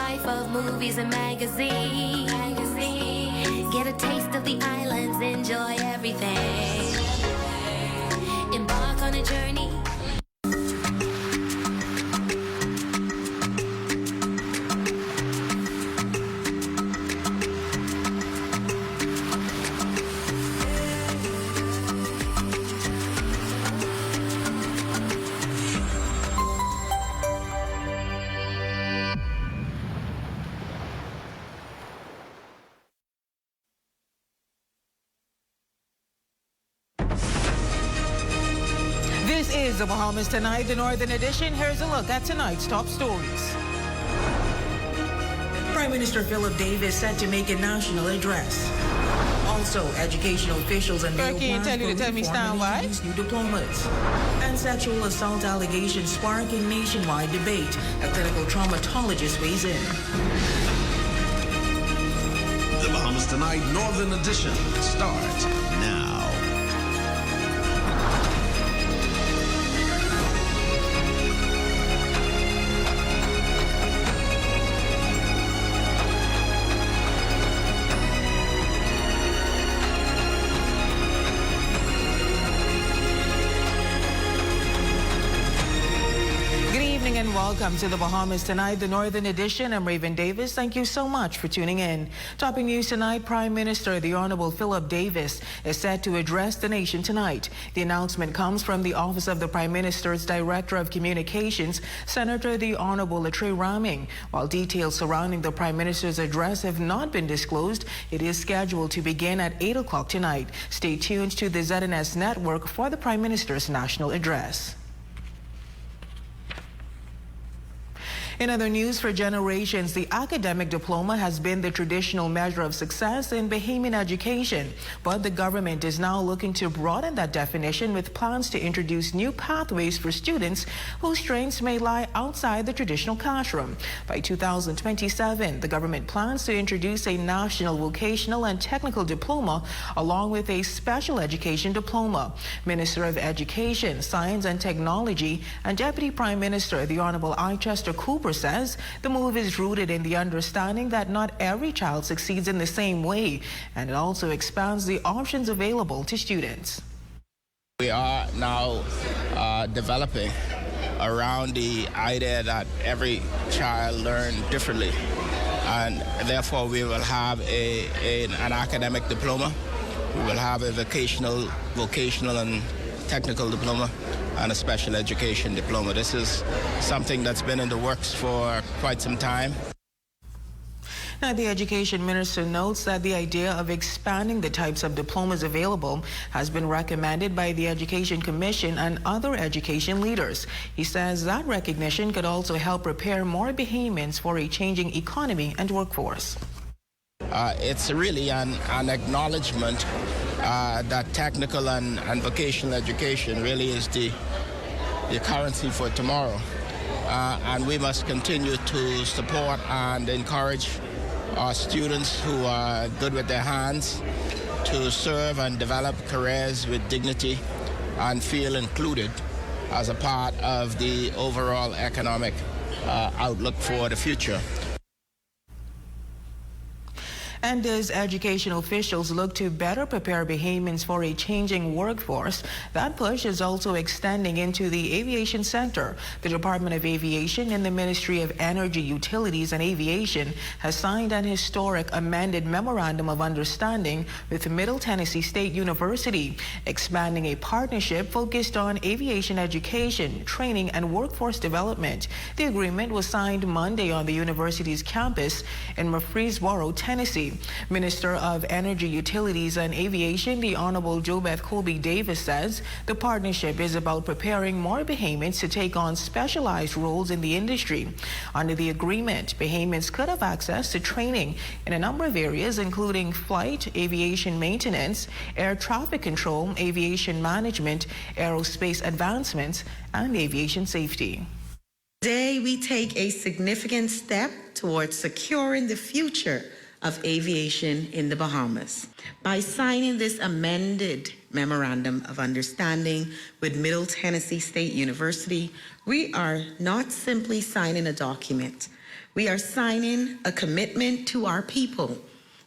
life of movies and magazines. Get a taste of the islands, enjoy everything. Embark on a journey. This is the Bahamas Tonight, the Northern Edition. Here's a look at tonight's top stories. Prime Minister Philip Davis set to make a national address. Also, educational officials and new diplomas. And sexual assault allegations sparking nationwide debate. A clinical traumatologist weighs in. The Bahamas Tonight Northern Edition starts now. And welcome to the Bahamas Tonight, the Northern Edition. I'm Raven Davis. Thank you so much for tuning in. Topping news tonight, Prime Minister the Honorable Philip Davis is set to address the nation tonight. The announcement comes from the Office of the Prime Minister's Director of Communications, Senator the Honorable Latre Raming. While details surrounding the Prime Minister's address have not been disclosed, it is scheduled to begin at 8 o'clock tonight. Stay tuned to the ZNS network for the Prime Minister's national address. In other news, for generations, the academic diploma has been the traditional measure of success in Bahamian education. But the government is now looking to broaden that definition with plans to introduce new pathways for students whose strengths may lie outside the traditional classroom. By 2027, the government plans to introduce a national vocational and technical diploma along with a special education diploma. Minister of Education, Science and Technology and Deputy Prime Minister the Honorable Chester Cooper says the move is rooted in the understanding that not every child succeeds in the same way, and it also expands the options available to students. We are now developing around the idea that every child learns differently, and therefore we will have an academic diploma, we will have a vocational and technical diploma, and a special education diploma. This is something that's been in the works for quite some time. Now, the Education Minister notes that the idea of expanding the types of diplomas available has been recommended by the Education Commission and other education leaders. He says that recognition could also help prepare more Bahamians for a changing economy and workforce. It's really an acknowledgement that technical and vocational education really is the currency for tomorrow. And we must continue to support and encourage our students who are good with their hands to serve and develop careers with dignity and feel included as a part of the overall economic outlook for the future. And as educational officials look to better prepare Bahamians for a changing workforce, that push is also extending into the aviation sector. The Department of Aviation and the Ministry of Energy, Utilities and Aviation has signed an historic amended Memorandum of Understanding with Middle Tennessee State University, expanding a partnership focused on aviation education, training and workforce development. The agreement was signed Monday on the university's campus in Murfreesboro, Tennessee. Minister of Energy, Utilities and Aviation, the Honorable JoBeth Colby Davis, says the partnership is about preparing more Bahamians to take on specialized roles in the industry. Under the agreement, Bahamians could have access to training in a number of areas, including flight, aviation maintenance, air traffic control, aviation management, aerospace advancements, and aviation safety. Today, we take a significant step towards securing the future of aviation in the Bahamas by signing this amended Memorandum of Understanding with Middle Tennessee State University. We are not simply signing a document. We are signing a commitment to our people,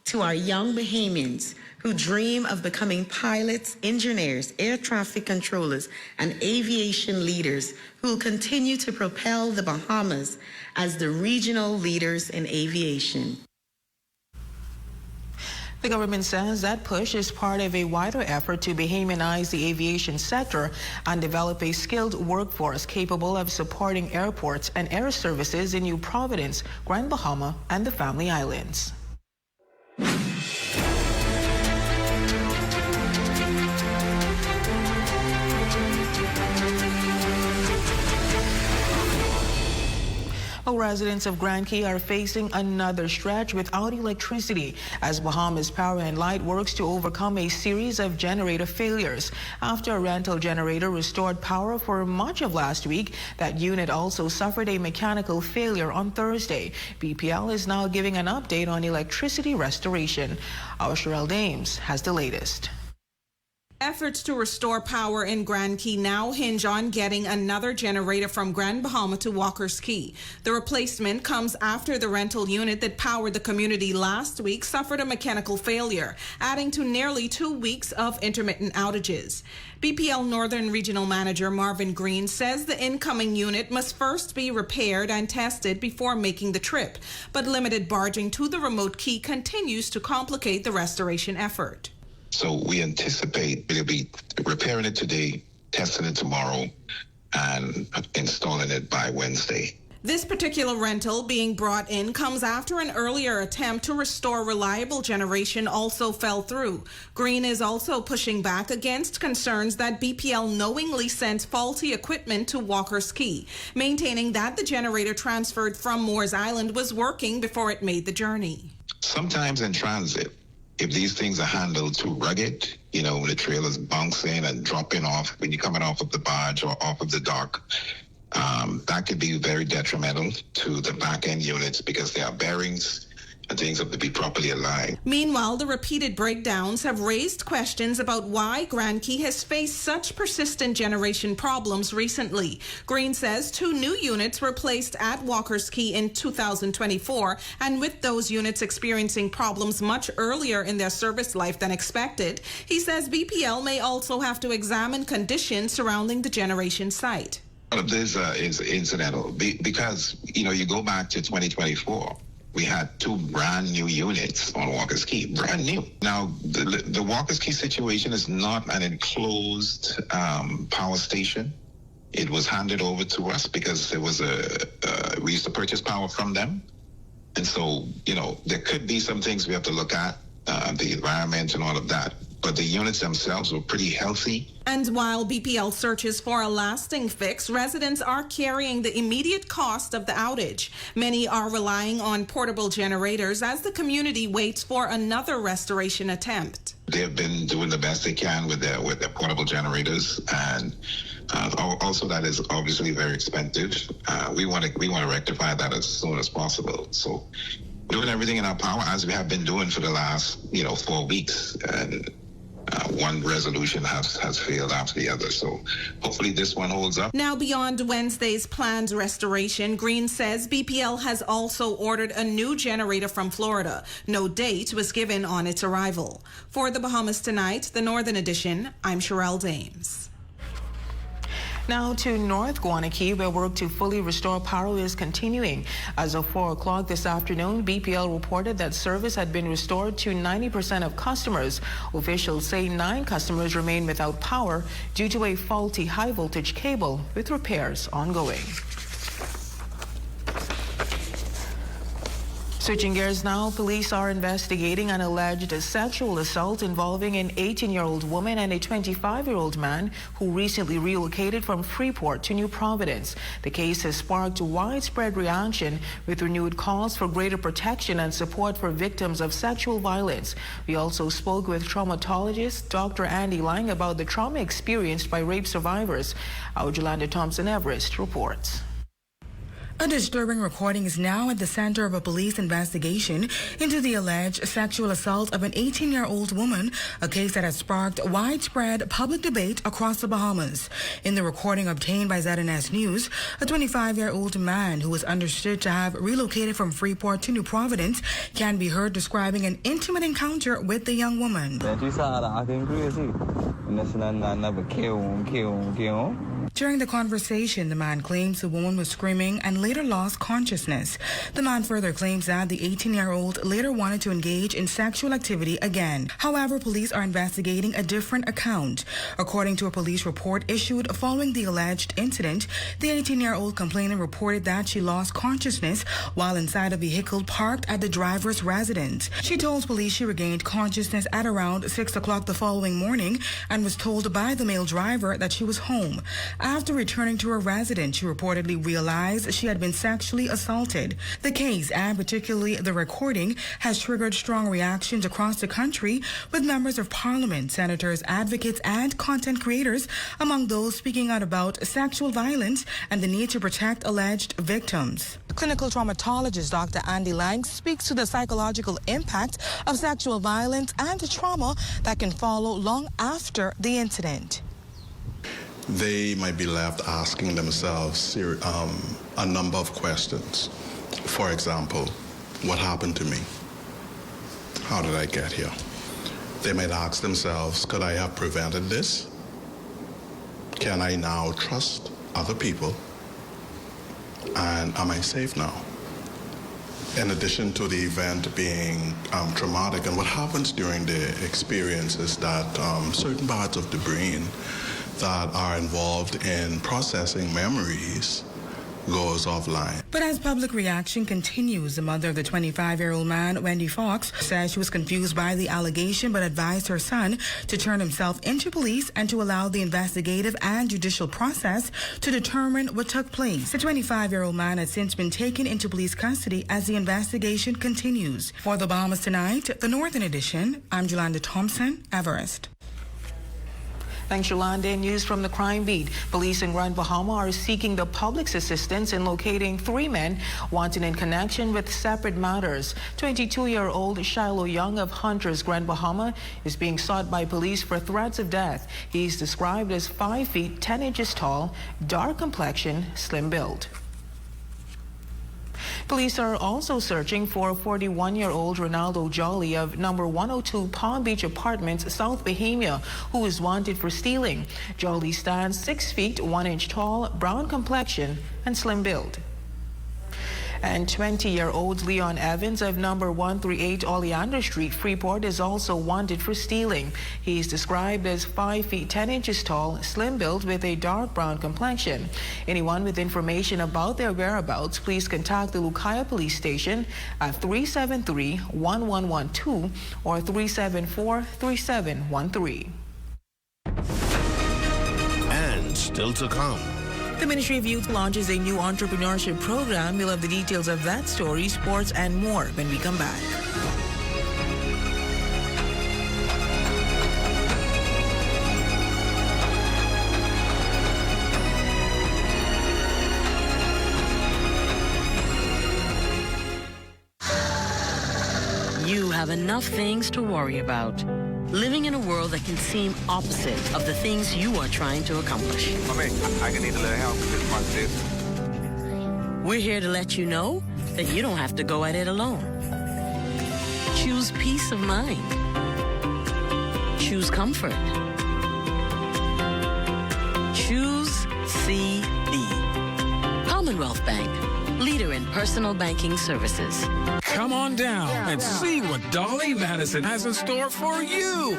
to our young Bahamians who dream of becoming pilots, engineers, air traffic controllers, and aviation leaders who will continue to propel the Bahamas as the regional leaders in aviation. The government says that push is part of a wider effort to Bahamianize the aviation sector and develop a skilled workforce capable of supporting airports and air services in New Providence, Grand Bahama, and the Family Islands. Residents of Grand Key are facing another stretch without electricity as Bahamas Power and Light works to overcome a series of generator failures. After a rental generator restored power for much of last week, that unit also suffered a mechanical failure on Thursday. BPL is now giving an update on electricity restoration. Our Cheryl Dames has the latest. Efforts to restore power in Grand Key now hinge on getting another generator from Grand Bahama to Walker's Key. The replacement comes after the rental unit that powered the community last week suffered a mechanical failure, adding to nearly 2 weeks of intermittent outages. BPL Northern Regional Manager Marvin Green says the incoming unit must first be repaired and tested before making the trip, but limited barging to the remote key continues to complicate the restoration effort. So we anticipate we'll be repairing it today, testing it tomorrow, and installing it by Wednesday. This particular rental being brought in comes after an earlier attempt to restore reliable generation also fell through. Green is also pushing back against concerns that BPL knowingly sent faulty equipment to Walker's Key, maintaining that the generator transferred from Moores Island was working before it made the journey. Sometimes in transit, if these things are handled too rugged, you know, when the trailer's bouncing and dropping off, when you're coming off of the barge or off of the dock, that could be very detrimental to the back-end units because there are bearings and things have to be properly aligned. Meanwhile, the repeated breakdowns have raised questions about why Grand Key has faced such persistent generation problems recently. Green says 2 new units were placed at Walker's Key in 2024, and with those units experiencing problems much earlier in their service life than expected, he says BPL may also have to examine conditions surrounding the generation site. All of this is incidental because, you know, you go back to 2024. We had 2 brand new units on Walker's Key, brand new. Now, the Walker's Key situation is not an enclosed power station. It was handed over to us because it was we used to purchase power from them. And so, you know, there could be some things we have to look at, the environment and all of that. But the units themselves were pretty healthy. And while BPL searches for a lasting fix, residents are carrying the immediate cost of the outage. Many are relying on portable generators as the community waits for another restoration attempt. They've been doing the best they can with their portable generators, and also that is obviously very expensive. We want to rectify that as soon as possible. So doing everything in our power as we have been doing for the last 4 weeks, and one resolution has failed after the other. So hopefully this one holds up. Now, beyond Wednesday's planned restoration, Green says BPL has also ordered a new generator from Florida. No date was given on its arrival. For the Bahamas Tonight, the Northern Edition, I'm Cheryl Dames. Now to North Guanakee, where work to fully restore power is continuing. As of 4 o'clock this afternoon, BPL reported that service had been restored to 90% of customers. Officials say 9 customers remain without power due to a faulty high-voltage cable, with repairs ongoing. Switching gears now, police are investigating an alleged sexual assault involving an 18-year-old woman and a 25-year-old man who recently relocated from Freeport to New Providence. The case has sparked widespread reaction with renewed calls for greater protection and support for victims of sexual violence. We also spoke with traumatologist Dr. Andy Lang about the trauma experienced by rape survivors. Our Jolanda Thompson-Everest reports. A disturbing recording is now at the center of a police investigation into the alleged sexual assault of an 18-year-old woman, a case that has sparked widespread public debate across the Bahamas. In the recording obtained by ZNS News, a 25-year-old man who was understood to have relocated from Freeport to New Providence can be heard describing an intimate encounter with the young woman. During the conversation, the man claims the woman was screaming and later lost consciousness. The man further claims that the 18-year-old later wanted to engage in sexual activity again. However, police are investigating a different account. According to a police report issued following the alleged incident, the 18-year-old complainant reported that she lost consciousness while inside a vehicle parked at the driver's residence. She told police she regained consciousness at around 6 o'clock the following morning and was told by the male driver that she was home. After returning to her residence, she reportedly realized she had been sexually assaulted. The case, and particularly the recording, has triggered strong reactions across the country, with members of parliament, senators, advocates, and content creators among those speaking out about sexual violence and the need to protect alleged victims. Clinical traumatologist Dr. Andy Lang speaks to the psychological impact of sexual violence and the trauma that can follow long after the incident. They might be left asking themselves a number of questions. For example, what happened to me? How did I get here? They might ask themselves, could I have prevented this? Can I now trust other people? And am I safe now? In addition to the event being traumatic, and what happens during the experience is that certain parts of the brain that are involved in processing memories goes offline. But as public reaction continues, the mother of the 25-year-old man, Wendy Fox, says she was confused by the allegation but advised her son to turn himself into police and to allow the investigative and judicial process to determine what took place. The 25-year-old man has since been taken into police custody as the investigation continues. For the Bahamas Tonight, the Northern Edition, I'm Jolanda Thompson, Everest. Thanks, Yolanda. News from the crime beat. Police in Grand Bahama are seeking the public's assistance in locating 3 men wanted in connection with separate matters. 22-year-old Shiloh Young of Hunters, Grand Bahama, is being sought by police for threats of death. He's described as 5 feet 10 inches tall, dark complexion, slim build. Police are also searching for 41-year-old Ronaldo Jolly of number 102 Palm Beach Apartments, South Bahama, who is wanted for stealing. Jolly stands 6 feet 1 inch tall, brown complexion, and slim build. And 20-year-old Leon Evans of number 138 Oleander Street, Freeport, is also wanted for stealing. He's described as 5 feet 10 inches tall, slim build with a dark brown complexion. Anyone with information about their whereabouts, please contact the Lucaya Police Station at 373-1112 or 374-3713. And still to come. The Ministry of Youth launches a new entrepreneurship program. We'll have the details of that story, sports, and more when we come back. You have enough things to worry about. Living in a world that can seem opposite of the things you are trying to accomplish. I can need a little help with this. We're here to let you know that you don't have to go at it alone. Choose peace of mind. Choose comfort. Choose CB. Commonwealth Bank, leader in personal banking services. Come on down and see what Dolly Madison has in store for you.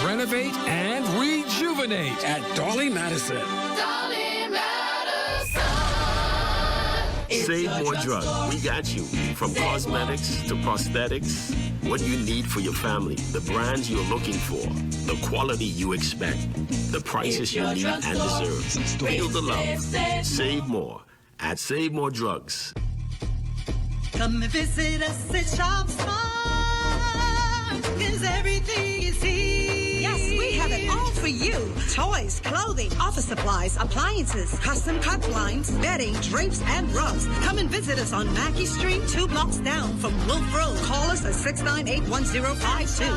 Renovate and rejuvenate at Dolly Madison. Dolly Madison. Save more drugs. We got you. From cosmetics to prosthetics, what you need for your family, the brands you're looking for, the quality you expect, the prices you need and deserve. Feel the love. Save more at Save More Drugs. Come and visit us at Shop Smart, 'cause everything is here. Yes, we have it all for for you. Toys, clothing, office supplies, appliances, custom cut blinds, bedding, drapes, and rugs. Come and visit us on Mackey Street, 2 blocks down from Wolf Road. Call us at 698-1052.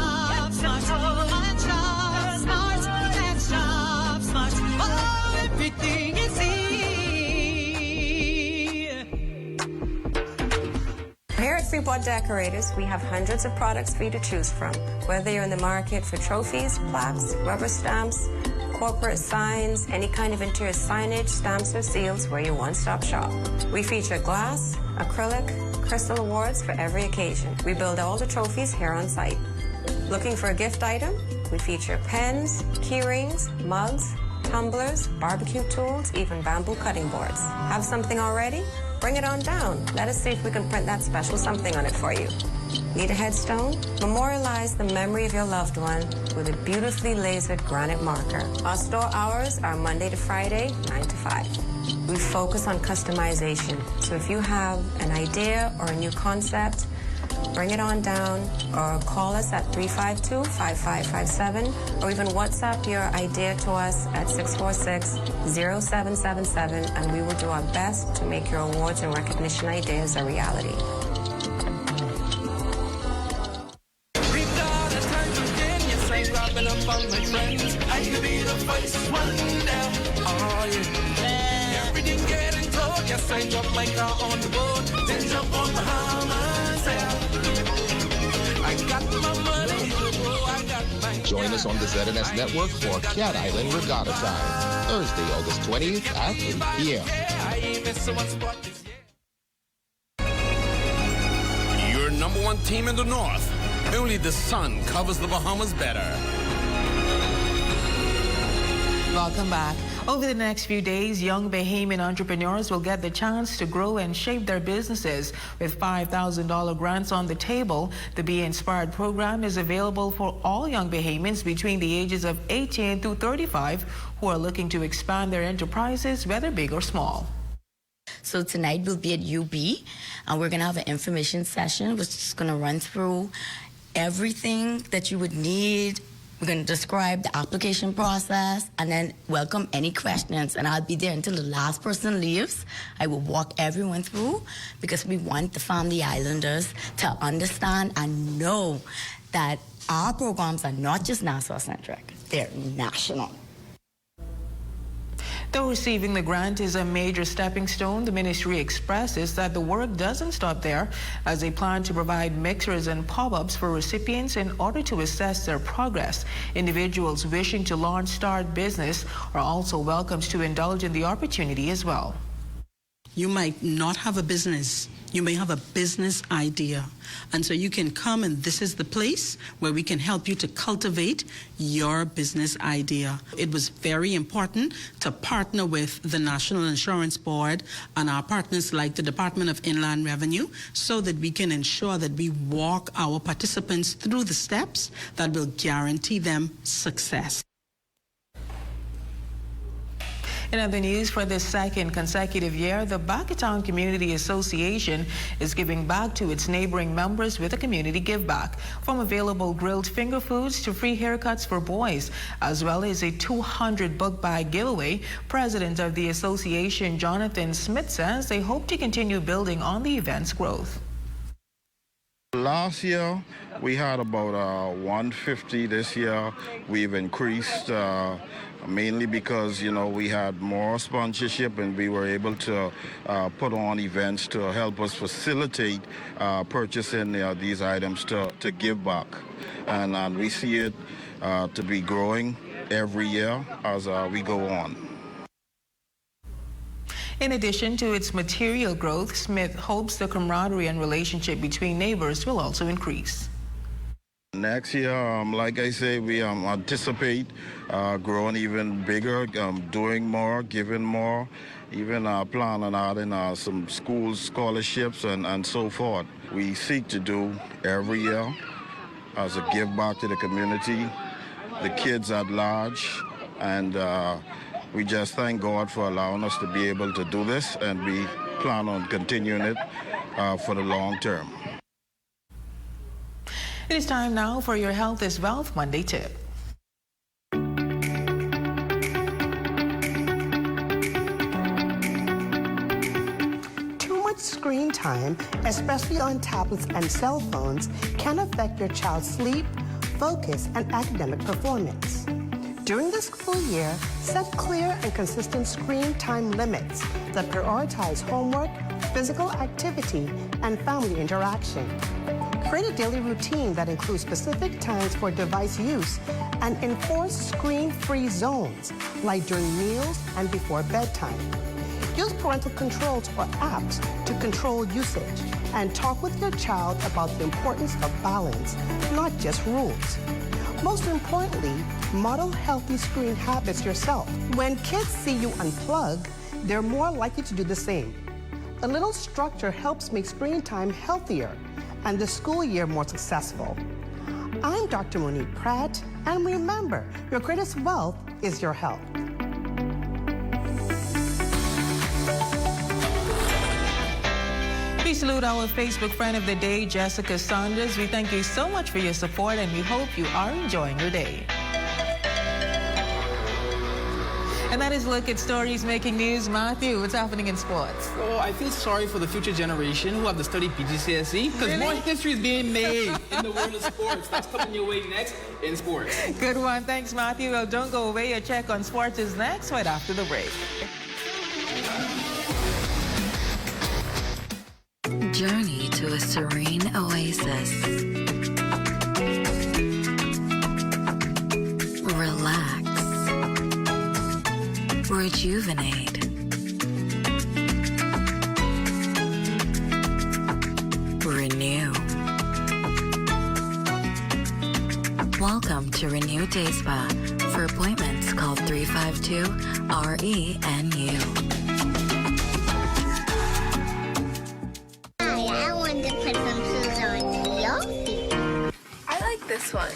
Oh, everything is here. Here at Freeport Decorators, we have hundreds of products for you to choose from. Whether you're in the market for trophies, plaques, rubber stamps, corporate signs, any kind of interior signage, stamps, or seals, we're your one-stop shop. We feature glass, acrylic, crystal awards for every occasion. We build all the trophies here on site. Looking for a gift item? We feature pens, key rings, mugs, tumblers, barbecue tools, even bamboo cutting boards. Have something already? Bring it on down. Let us see if we can print that special something on it for you. Need a headstone? Memorialize the memory of your loved one with a beautifully lasered granite marker. Our store hours are Monday to Friday, 9 to 5. We focus on customization. So if you have an idea or a new concept, bring it on down or call us at 352-5557 or even WhatsApp your idea to us at 646-0777 and we will do our best to make your awards and recognition ideas a reality. Everything getting told, yes, I drop my car on the boat, then jump on Bahamas. I got my money, oh, I got my Join us on the ZNS Network for Cat Island Regatta Time, Thursday, August 20th at 8 p.m. Your number one team in the North. Only the sun covers the Bahamas better. Welcome back. Over the next few days, young Bahamian entrepreneurs will get the chance to grow and shape their businesses. With $5,000 grants on the table, the Be Inspired program is available for all young Bahamians between the ages of 18 to 35 who are looking to expand their enterprises, whether big or small. So tonight we'll be at UB, and we're going to have an information session, which is going to run through everything that you would need. We're going to describe the application process and then welcome any questions. And I'll be there until the last person leaves. I will walk everyone through because we want the Family Islanders to understand and know that our programs are not just Nassau-centric, they're national. Though receiving the grant is a major stepping stone, the ministry expresses that the work doesn't stop there, as they plan to provide mixers and pop-ups for recipients in order to assess their progress. Individuals wishing to start business are also welcomed to indulge in the opportunity as well. You might not have a business. You may have a business idea. And so you can come, and this is the place where we can help you to cultivate your business idea. It was very important to partner with the National Insurance Board and our partners like the Department of Inland Revenue so that we can ensure that we walk our participants through the steps that will guarantee them success. In other news, for the second consecutive year, the Backatown Community Association is giving back to its neighboring members with a community give back. From available grilled finger foods to free haircuts for boys, as well as a 200 book bag giveaway, President of the association, Jonathan Smith, says they hope to continue building on the event's growth. Last year, we had about 150. This year, we've increased mainly because, we had more sponsorship and we were able to put on events to help us facilitate purchasing these items to give back. And we see it to be growing every year as we go on. In addition to its material growth, Smith hopes the camaraderie and relationship between neighbors will also increase. Next year, like I say, we anticipate growing even bigger, doing more, giving more, even plan on adding some school scholarships and so forth. We seek to do every year as a give back to the community, the kids at large, and we just thank God for allowing us to be able to do this, and we plan on continuing it for the long term. It is time now for your Health is Wealth Monday tip. much screen time, especially on tablets and cell phones, can affect your child's sleep, focus, and academic performance. During the school year, set clear and consistent screen time limits that prioritize homework, physical activity, and family interaction. Create a daily routine that includes specific times for device use and enforce screen-free zones, like during meals and before bedtime. Use parental controls or apps to control usage, and talk with your child about the importance of balance, not just rules. Most importantly, model healthy screen habits yourself. When kids see you unplug, they're more likely to do the same. A little structure helps make screen time healthier and the school year more successful. I'm Dr. Monique Pratt, and remember, your greatest wealth is your health. We salute our Facebook friend of the day, Jessica Saunders. We thank you so much for your support, and we hope you are enjoying your day. And that is a look at stories making news. Matthew, what's happening in sports? Oh, I feel sorry for the future generation who have to study PGCSE because more history is being made in the world of sports. That's coming your way next in sports. Good one. Thanks, Matthew. Well, don't go away. Your check on sports is next right after the break. Journey to a serene oasis. Relax. Rejuvenate. Renew. Welcome to Renew Day Spa. For appointments, call 352-RENU. I want to put some shoes on your feet. I like this one.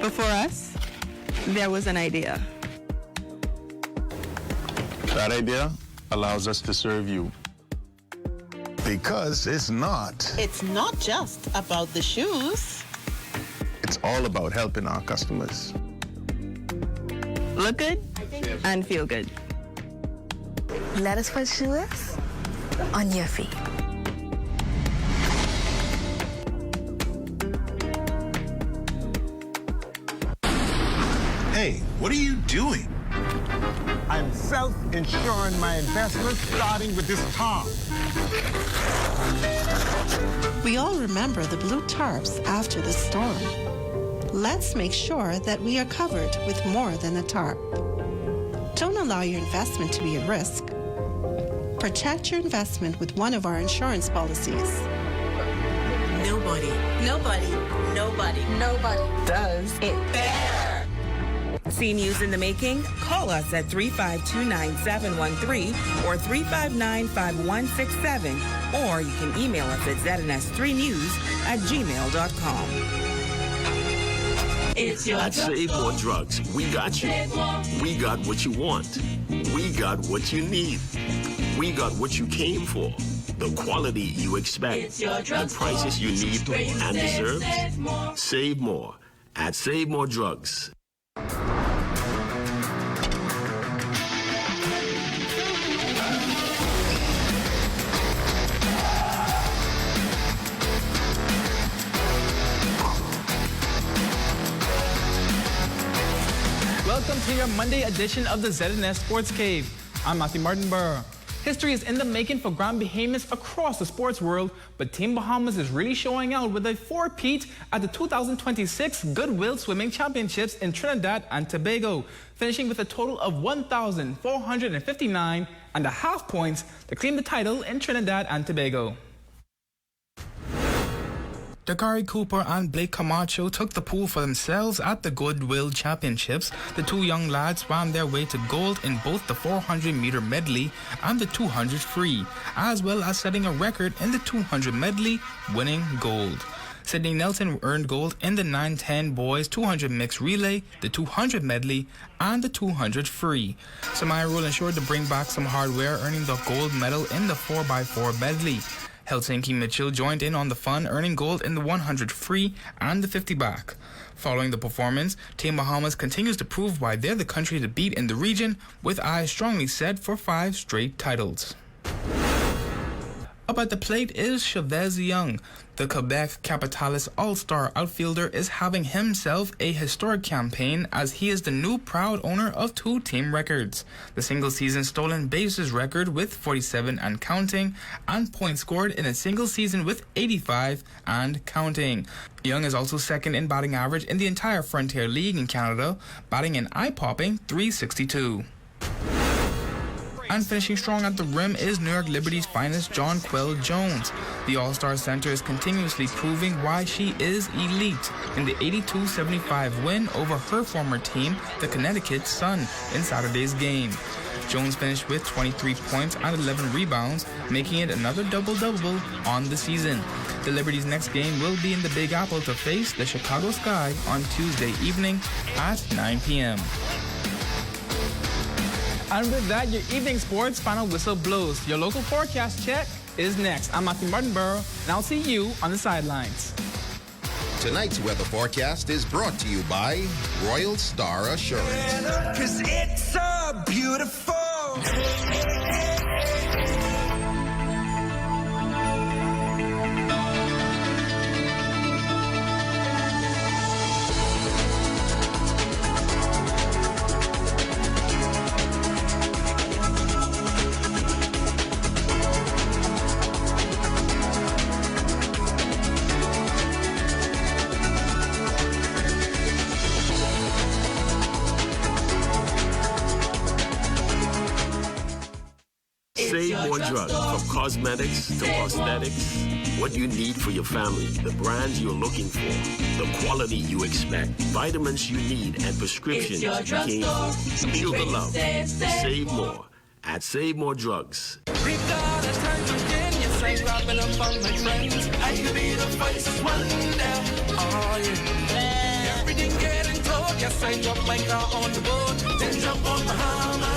Before us, there was an idea. That idea allows us to serve you. Because it's not. It's not just about the shoes. It's all about helping our customers. Look good and feel good. Let us put shoes on your feet. Hey, what are you doing? I'm self-insuring my investments starting with this tarp. We all remember the blue tarps after the storm. Let's make sure that we are covered with more than a tarp. Don't allow your investment to be at risk. Protect your investment with one of our insurance policies. Nobody does it better. See news in the making? Call us at 352-9713 or 359-5167, or you can email us at zns3news@gmail.com. It's your At Save More Drugs, we got you. We got what you want. We got what you need. We got what you came for. The quality you expect. The prices you need and deserve. Save more at Save More Drugs. Welcome to your Monday edition of the ZNS Sports Cave. I'm Matthew Martinborough. History is in the making for Grand Bahamians across the sports world, but Team Bahamas is really showing out with a four-peat at the 2026 Goodwill Swimming Championships in Trinidad and Tobago, finishing with a total of 1,459.5 points to claim the title in Trinidad and Tobago. Dakari Cooper and Blake Camacho took the pool for themselves at the Goodwill Championships. The two young lads swam their way to gold in both the 400-meter medley and the 200 free, as well as setting a record in the 200 medley, winning gold. Sydney Nelson earned gold in the 9-10 boys 200 mixed relay, the 200 medley, and the 200 free. Samaya Rule ensured to bring back some hardware, earning the gold medal in the 4x4 medley. Helsinki Mitchell joined in on the fun, earning gold in the 100 free and the 50 back. Following the performance, Team Bahamas continues to prove why they're the country to beat in the region, with eyes strongly set for 5 straight titles. Up at the plate is Chavez Young. The Quebec Capitales All-Star outfielder is having himself a historic campaign as he is the new proud owner of 2 team records. The single-season stolen bases record with 47 and counting, and points scored in a single season with 85 and counting. Young is also second in batting average in the entire Frontier League in Canada, batting an eye-popping .362. And finishing strong at the rim is New York Liberty's finest Jonquel Jones. The All-Star center is continuously proving why she is elite in the 82-75 win over her former team, the Connecticut Sun, in Saturday's game. Jones finished with 23 points and 11 rebounds, making it another double-double on the season. The Liberty's next game will be in the Big Apple to face the Chicago Sky on Tuesday evening at 9 p.m. And with that, your evening sports final whistle blows. Your local forecast check is next. I'm Matthew Martinborough, and I'll see you on the sidelines. Tonight's weather forecast is brought to you by Royal Star Assurance. 'Cause it's so beautiful. Save more drugs, from cosmetics to prosthetics. What you need for your family, the brands you're looking for, the quality you expect, vitamins you need, and prescriptions you came for. Feel the love. Save more at Save More Drugs. Yes, I'm grabbing up on my friends. I could be the first one there. Oh, yeah. Everything getting told. Yes, I drop my car on the boat. Then jump on Bahamas.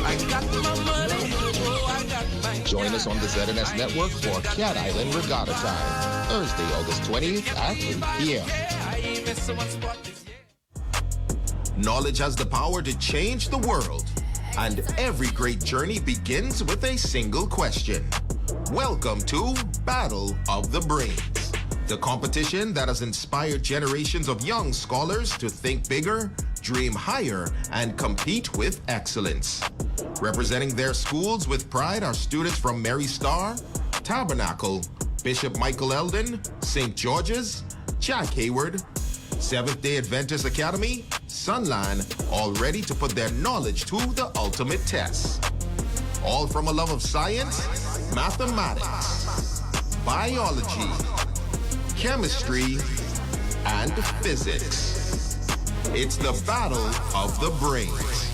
I got my money. Oh, I got my. Join us on the ZNS Network for Cat Island Regatta Time, Thursday, August 20th at 3 p.m. Knowledge has the power to change the world, and every great journey begins with a single question. Welcome to Battle of the Brains, the competition that has inspired generations of young scholars to think bigger, dream higher, and compete with excellence. Representing their schools with pride are students from Mary Star, Tabernacle, Bishop Michael Eldon, St. George's, Jack Hayward, Seventh-day Adventist Academy, Sunland, all ready to put their knowledge to the ultimate test. All from a love of science, mathematics, biology, chemistry, and physics. It's the Battle of the Brains,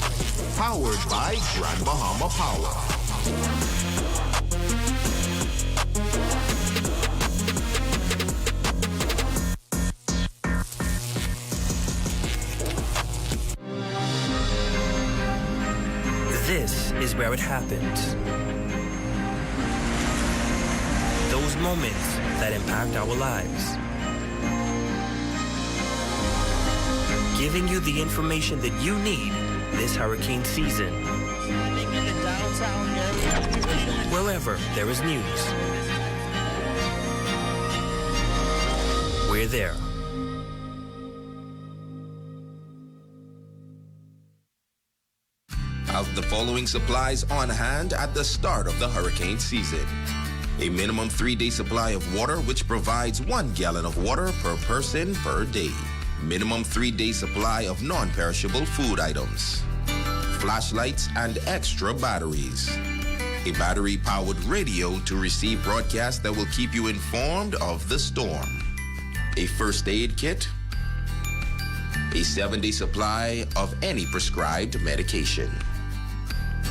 powered by Grand Bahama Power. This is where it happens. Those moments that impact our lives. Giving you the information that you need this hurricane season. Wherever there is news, we're there. Have the following supplies on hand at the start of the hurricane season. A minimum 3-day supply of water, which provides 1 gallon of water per person per day. Minimum 3-day supply of non-perishable food items. Flashlights and extra batteries. A battery-powered radio to receive broadcasts that will keep you informed of the storm. A first aid kit. A 7-day supply of any prescribed medication.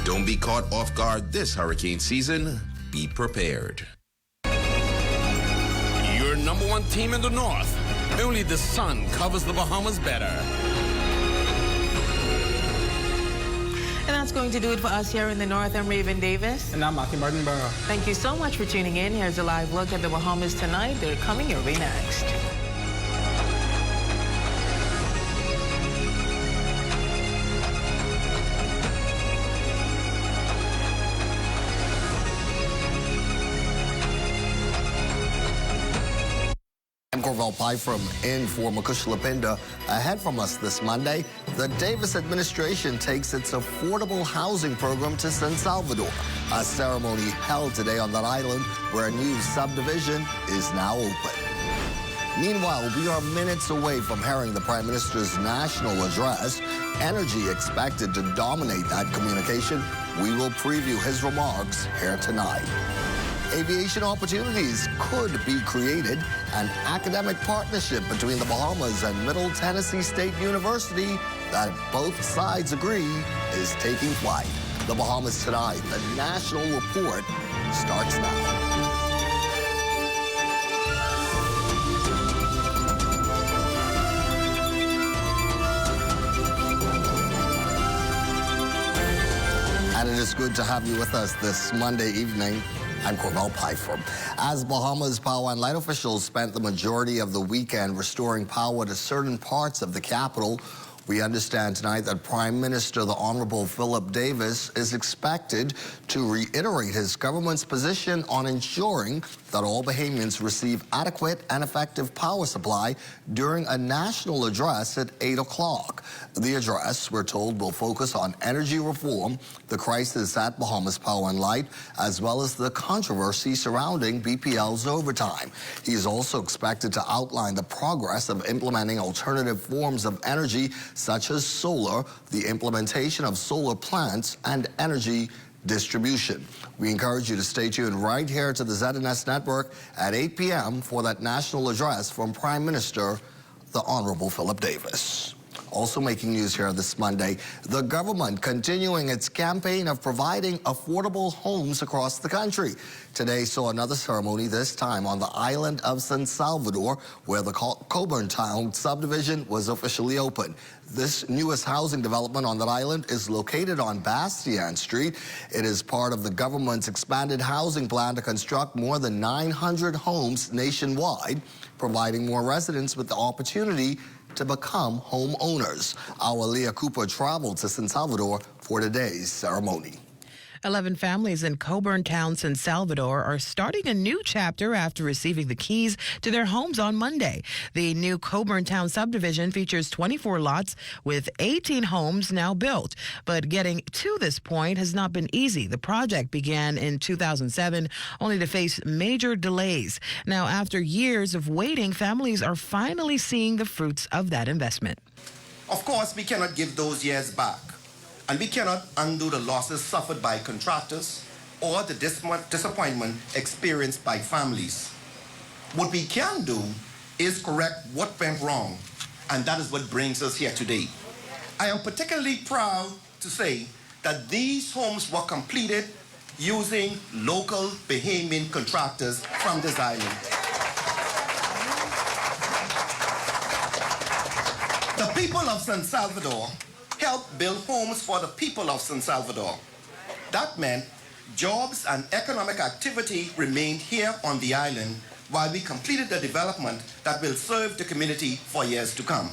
Don't be caught off guard this hurricane season. Be prepared. Your number one team in the North. Only the sun covers the Bahamas better. And that's going to do it for us here in the North. I'm Raven Davis. And I'm Matthew Martinborough. Thank you so much for tuning in. Here's a live look at the Bahamas tonight. They're coming your way next. Corval Pyfrom in for Makush Lapinda. Ahead from us this Monday, the Davis administration takes its affordable housing program to San Salvador. A ceremony held today on that island where a new subdivision is now open. Meanwhile, we are minutes away from hearing the Prime Minister's national address. Energy expected to dominate that communication. We will preview his remarks here tonight. Aviation opportunities could be created. An academic partnership between the Bahamas and Middle Tennessee State University that both sides agree is taking flight. The Bahamas Tonight, the national report, starts now. And it is good to have you with us this Monday evening. I'm Corval Pyfrom. As Bahamas power and light officials spent the majority of the weekend restoring power to certain parts of the capital, we understand tonight that Prime Minister the Honorable Philip Davis is expected to reiterate his government's position on ensuring that all Bahamians receive adequate and effective power supply during a national address at 8 o'clock. The address, we're told, will focus on energy reform, the crisis at Bahamas Power and Light, as well as the controversy surrounding BPL's overtime. He is also expected to outline the progress of implementing alternative forms of energy, such as solar, the implementation of solar plants, and energy distribution. We encourage you to stay tuned right here to the ZNS Network at 8 p.m. for that national address from Prime Minister the Honorable Philip Davis. Also making news here this Monday, the government continuing its campaign of providing affordable homes across the country. Today saw another ceremony, this time on the island of San Salvador, where the Coburn Town subdivision was officially opened. This newest housing development on that island is located on Bastian Street. It is part of the government's expanded housing plan to construct more than 900 homes nationwide, providing more residents with the opportunity to become homeowners. Our Leah Cooper traveled to San Salvador for today's ceremony. 11 families in Coburn Town, San Salvador are starting a new chapter after receiving the keys to their homes on Monday. The new Coburn Town subdivision features 24 lots with 18 homes now built. But getting to this point has not been easy. The project began in 2007 only to face major delays. Now, after years of waiting, families are finally seeing the fruits of that investment. Of course, we cannot give those years back. And we cannot undo the losses suffered by contractors or the disappointment experienced by families. What we can do is correct what went wrong, and that is what brings us here today. I am particularly proud to say that these homes were completed using local Bahamian contractors from this island. The people of San Salvador helped build homes for the people of San Salvador. That meant jobs and economic activity remained here on the island while we completed the development that will serve the community for years to come.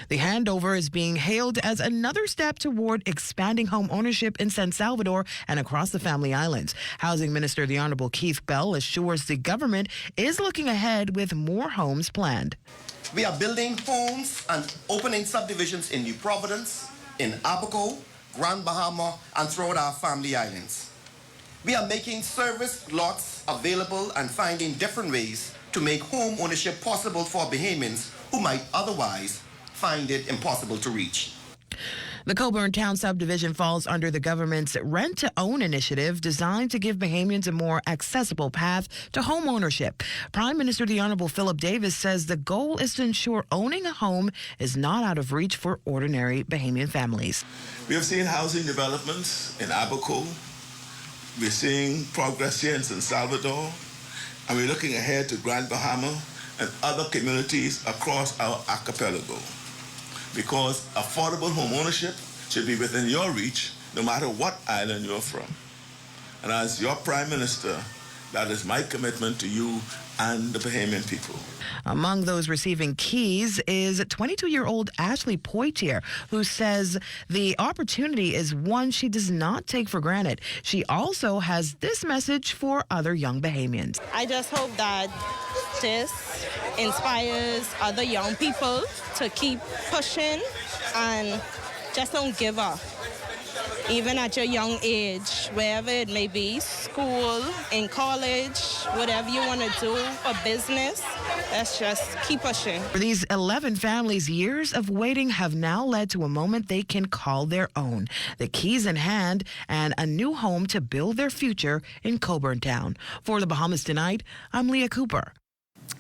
The handover is being hailed as another step toward expanding home ownership in San Salvador and across the Family Islands. Housing Minister the Honorable Keith Bell assures the government is looking ahead with more homes planned. We are building homes and opening subdivisions in New Providence, in Abaco, Grand Bahama, and throughout our Family Islands. We are making service lots available and finding different ways to make home ownership possible for Bahamians who might otherwise find it impossible to reach. The Coburn Town subdivision falls under the government's rent-to-own initiative designed to give Bahamians a more accessible path to home ownership. Prime Minister the Honorable Philip Davis says the goal is to ensure owning a home is not out of reach for ordinary Bahamian families. We have seen housing developments in Abaco. We're seeing progress here in San Salvador. And we're looking ahead to Grand Bahama and other communities across our archipelago. Because affordable home ownership should be within your reach, no matter what island you're from. And as your Prime Minister, that is my commitment to you and the Bahamian people. Among those receiving keys is 22-year-old Ashley Poitier, who says the opportunity is one she does not take for granted. She also has this message for other young Bahamians. I just hope that practice inspires other young people to keep pushing and just don't give up. Even at your young age, wherever it may be, school, in college, whatever you want to do, or business, let's just keep pushing. For these 11 families, years of waiting have now led to a moment they can call their own. The keys in hand and a new home to build their future in Coburn Town. For the Bahamas Tonight, I'm Leah Cooper.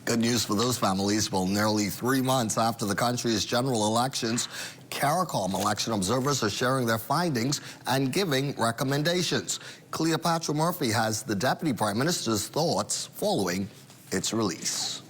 Good news for those families. Well, nearly 3 months after the country's general elections, CARICOM election observers are sharing their findings and giving recommendations. Cleopatra Murphy has the Deputy Prime Minister's thoughts following its release.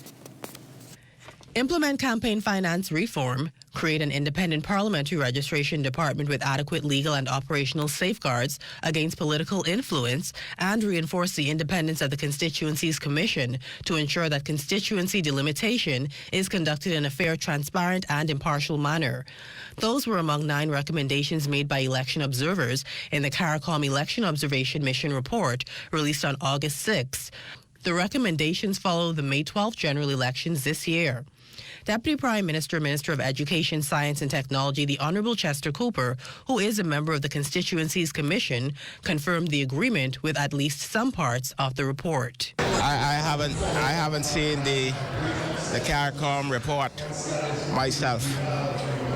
Implement campaign finance reform, create an independent parliamentary registration department with adequate legal and operational safeguards against political influence, and reinforce the independence of the Constituencies Commission to ensure that constituency delimitation is conducted in a fair, transparent, and impartial manner. Those were among 9 recommendations made by election observers in the CARICOM Election Observation Mission Report released on August 6. The recommendations follow the May 12th general elections this year. Deputy Prime Minister, Minister of Education, Science and Technology, the Honourable Chester Cooper, who is a member of the Constituencies Commission, confirmed the agreement with at least some parts of the report. I haven't seen the CARICOM report myself,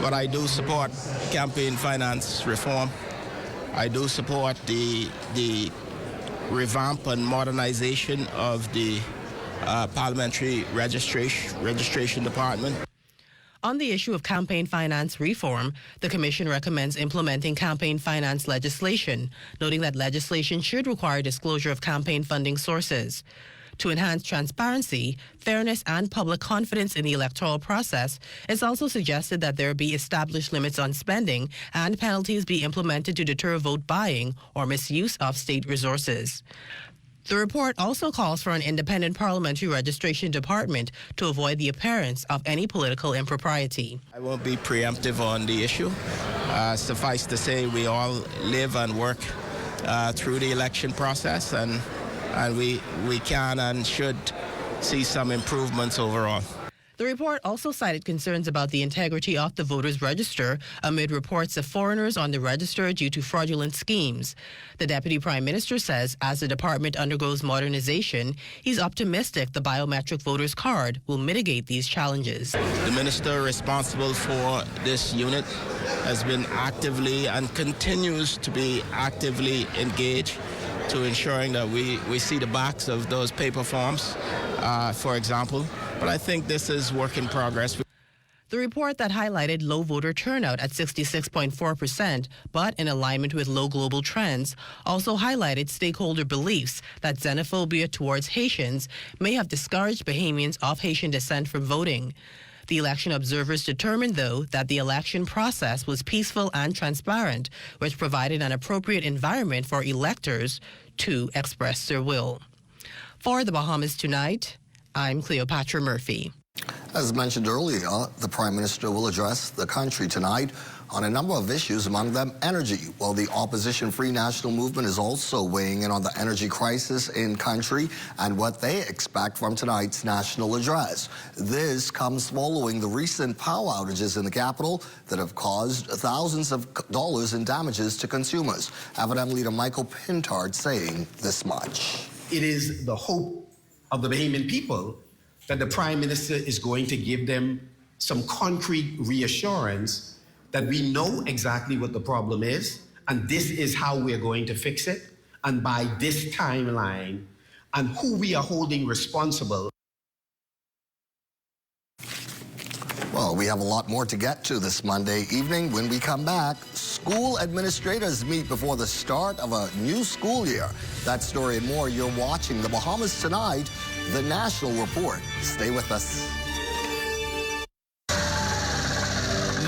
but I do support campaign finance reform. I do support the revamp and modernization of the Parliamentary Registration Department. On the issue of campaign finance reform, the Commission recommends implementing campaign finance legislation, noting that legislation should require disclosure of campaign funding sources. To enhance transparency, fairness, and public confidence in the electoral process, it's also suggested that there be established limits on spending and penalties be implemented to deter vote buying or misuse of state resources. The report also calls for an independent parliamentary registration department to avoid the appearance of any political impropriety. I won't be preemptive on the issue. Suffice to say, we all live and work through the election process, and we can and should see some improvements overall. The report also cited concerns about the integrity of the voters' register amid reports of foreigners on the register due to fraudulent schemes. The Deputy Prime Minister says as the department undergoes modernization, he's optimistic the biometric voters' card will mitigate these challenges. The minister responsible for this unit has been actively and continues to be actively engaged to ensuring that we see the backs of those paper forms, for example. But I think this is work in progress. The report that highlighted low voter turnout at 66.4%, but in alignment with low global trends, also highlighted stakeholder beliefs that xenophobia towards Haitians may have discouraged Bahamians of Haitian descent from voting. The election observers determined, though, that the election process was peaceful and transparent, which provided an appropriate environment for electors to express their will. For the Bahamas Tonight, I'm Cleopatra Murphy. As mentioned earlier, the Prime Minister will address the country tonight on a number of issues, among them energy. Well, the opposition Free National Movement is also weighing in on the energy crisis in country and what they expect from tonight's national address. This comes following the recent power outages in the capital that have caused thousands of dollars in damages to consumers. FNM leader Michael Pintard saying this much. It is the hope of the Bahamian people that the Prime Minister is going to give them some concrete reassurance that we know exactly what the problem is, and this is how we're going to fix it, and by this timeline, and who we are holding responsible. Well, we have a lot more to get to this Monday evening. When we come back, school administrators meet before the start of a new school year. That story and more, you're watching The Bahamas Tonight, the National Report. Stay with us.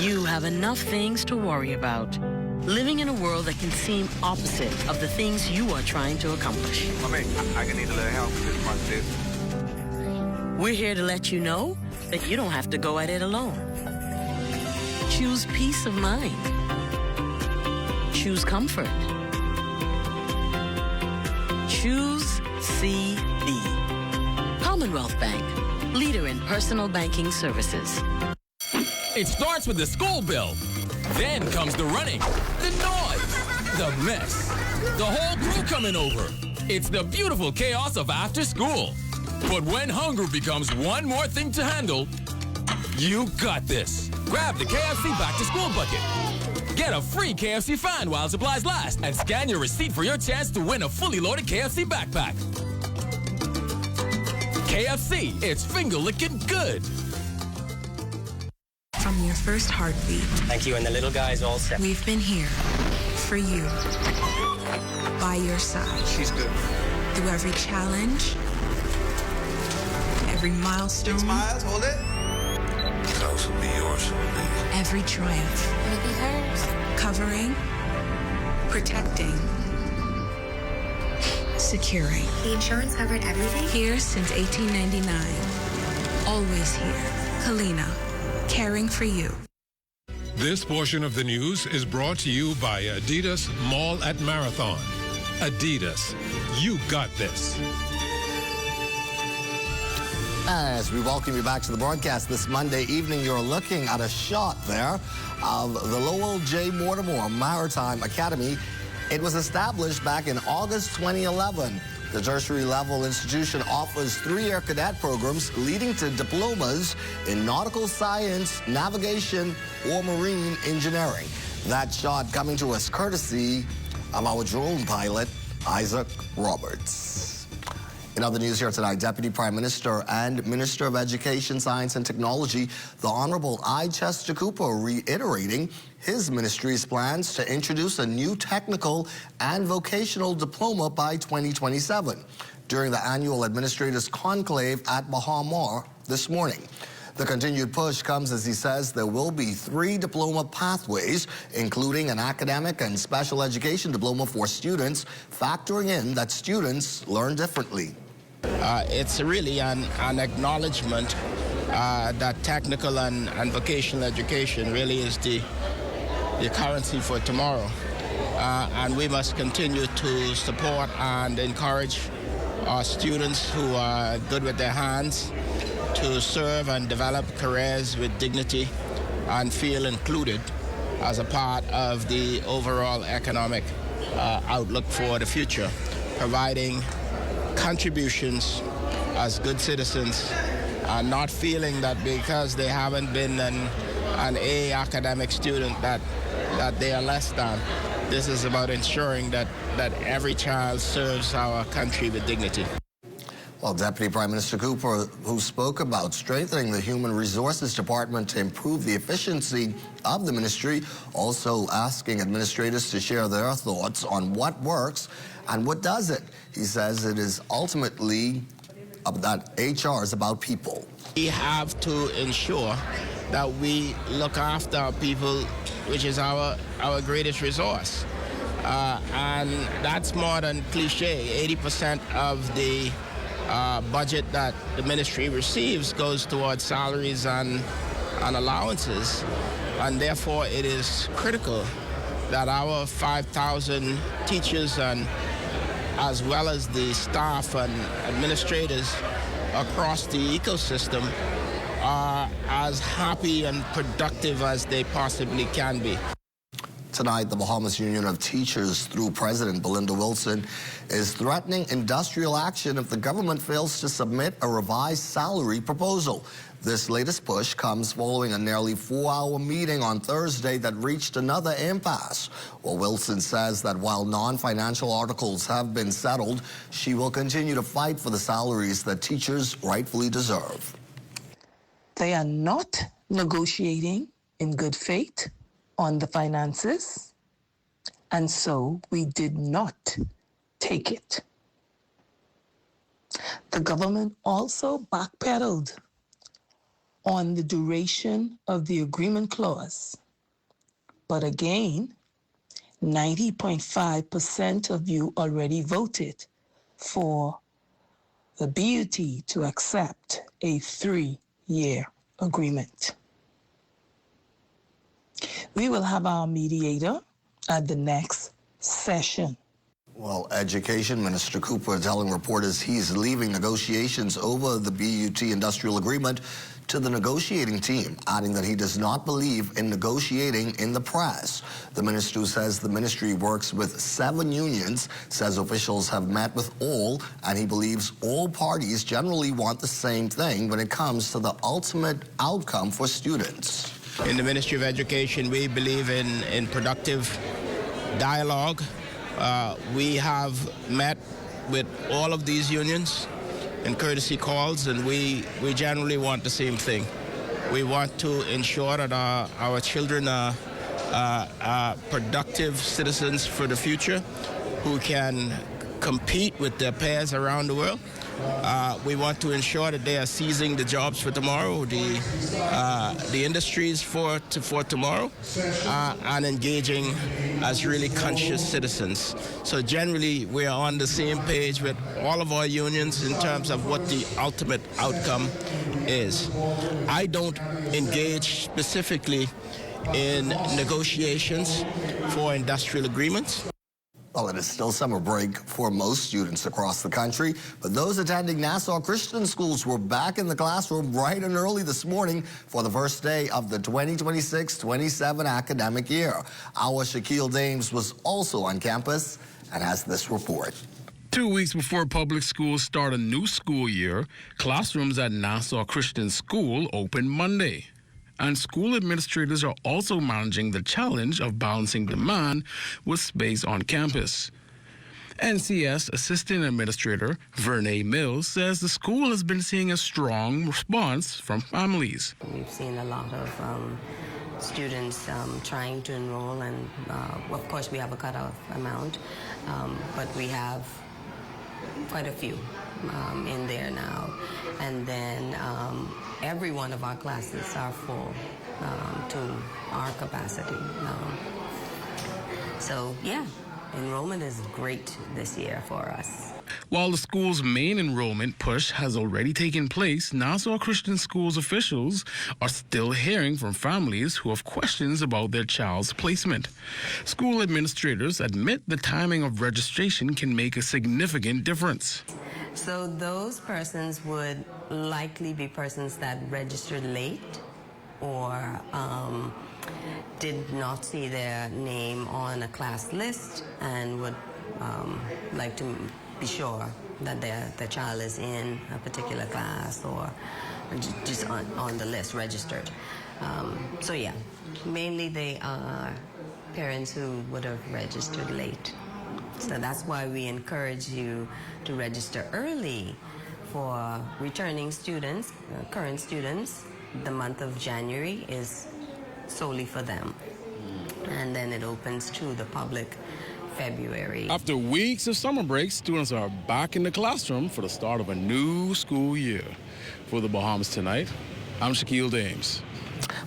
You have enough things to worry about. Living in a world that can seem opposite of the things you are trying to accomplish. I can need a little help with this. We're here to let you know that you don't have to go at it alone. Choose peace of mind. Choose comfort. Choose CB. Commonwealth Bank. leader in personal banking services. It starts with the school bill. Then comes the running, the noise, the mess, the whole crew coming over. It's the beautiful chaos of after school. But when hunger becomes one more thing to handle, you got this. Grab the KFC Back to School bucket. Get a free KFC fan while supplies last and scan your receipt for your chance to win a fully loaded KFC backpack. KFC, it's finger-licking good. From your first heartbeat. Thank you, and the little guy's all set. We've been here for you, by your side. She's good. Through every challenge, every milestone. 6 miles, hold it. The house will be yours. Every triumph. Maybe hers. Covering, protecting, securing. The insurance covered everything? Here since 1899. Always here. Kalina, caring for you. This portion of the news is brought to you by Adidas Mall at Marathon. Adidas, you got this. As we welcome you back to the broadcast this Monday evening, you're looking at a shot there of the Lowell J. Mortimer Maritime Academy. It was established back in August 2011. The tertiary level institution offers 3-year cadet programs leading to diplomas in nautical science, navigation, or marine engineering. That shot coming to us courtesy of our drone pilot, Isaac Roberts. In other news here tonight, Deputy Prime Minister and Minister of Education, Science and Technology, the Honorable I. Chester Cooper, reiterating his ministry's plans to introduce a new technical and vocational diploma by 2027 during the annual Administrators' Conclave at Bahamas this morning. The continued push comes as he says there will be 3 diploma pathways, including an academic and special education diploma for students, factoring in that students learn differently. It's really an acknowledgement that technical and vocational education really is the currency for tomorrow. And we must continue to support and encourage our students who are good with their hands to serve and develop careers with dignity and feel included as a part of the overall economic outlook for the future, providing contributions as good citizens and not feeling that because they haven't been an A academic student that they are less than. This is about ensuring that every child serves our country with dignity. Well, Deputy Prime Minister Cooper, who spoke about strengthening the Human Resources Department to improve the efficiency of the ministry, also asking administrators to share their thoughts on what works and what doesn't. He says it is ultimately that HR is about people. We have to ensure that we look after our people, which is our greatest resource. And that's more than cliche. 80% of the budget that the ministry receives goes towards salaries and allowances, and therefore it is critical that our 5,000 teachers and as well as the staff and administrators across the ecosystem are as happy and productive as they possibly can be. Tonight, the Bahamas Union of Teachers, through President Belinda Wilson, is threatening industrial action if the government fails to submit a revised salary proposal. This latest push comes following a nearly 4-hour meeting on Thursday that reached another impasse. Well, Wilson says that while non-financial articles have been settled, she will continue to fight for the salaries that teachers rightfully deserve. They are not negotiating in good faith on the finances, and so we did not take it. The government also backpedaled on the duration of the agreement clause. But again, 90.5% of you already voted for the BUT to accept a 3-year agreement. We will have our mediator at the next session. Well, Education Minister Cooper telling reporters he's leaving negotiations over the BUT industrial agreement to the negotiating team, adding that he does not believe in negotiating in the press. The minister says the ministry works with 7 unions, says officials have met with all, and he believes all parties generally want the same thing when it comes to the ultimate outcome for students. In the Ministry of Education, we believe in productive dialogue. We have met with all of these unions in courtesy calls, and we generally want the same thing. We want to ensure that our children are productive citizens for the future who can compete with their peers around the world. We want to ensure that they are seizing the jobs for tomorrow, the industries for tomorrow, and engaging as really conscious citizens. So generally, we are on the same page with all of our unions in terms of what the ultimate outcome is. I don't engage specifically in negotiations for industrial agreements. Well, it is still summer break for most students across the country, but those attending Nassau Christian schools were back in the classroom bright and early this morning for the first day of the 2026-27 academic year. Our Shaquille Dames was also on campus and has this report. 2 weeks before public schools start a new school year, classrooms at Nassau Christian School open Monday. And school administrators are also managing the challenge of balancing demand with space on campus. NCS Assistant Administrator Vernay Mills says the school has been seeing a strong response from families. We've seen a lot of students trying to enroll, and of course we have a cutoff amount, but we have quite a few in there now. And then every one of our classes are full to our capacity. So yeah, enrollment is great this year for us. While the school's main enrollment push has already taken place, Nassau Christian School's officials are still hearing from families who have questions about their child's placement. School administrators admit the timing of registration can make a significant difference. So those persons would likely be persons that registered late or did not see their name on a class list and would like to be sure that their child is in a particular class or just on the list, registered. So yeah, mainly they are parents who would have registered late. So that's why we encourage you to register early for returning students, current students. The month of January is solely for them. And then it opens to the public February. After weeks of summer break, students are back in the classroom for the start of a new school year. For the Bahamas Tonight, I'm Shaquille Dames.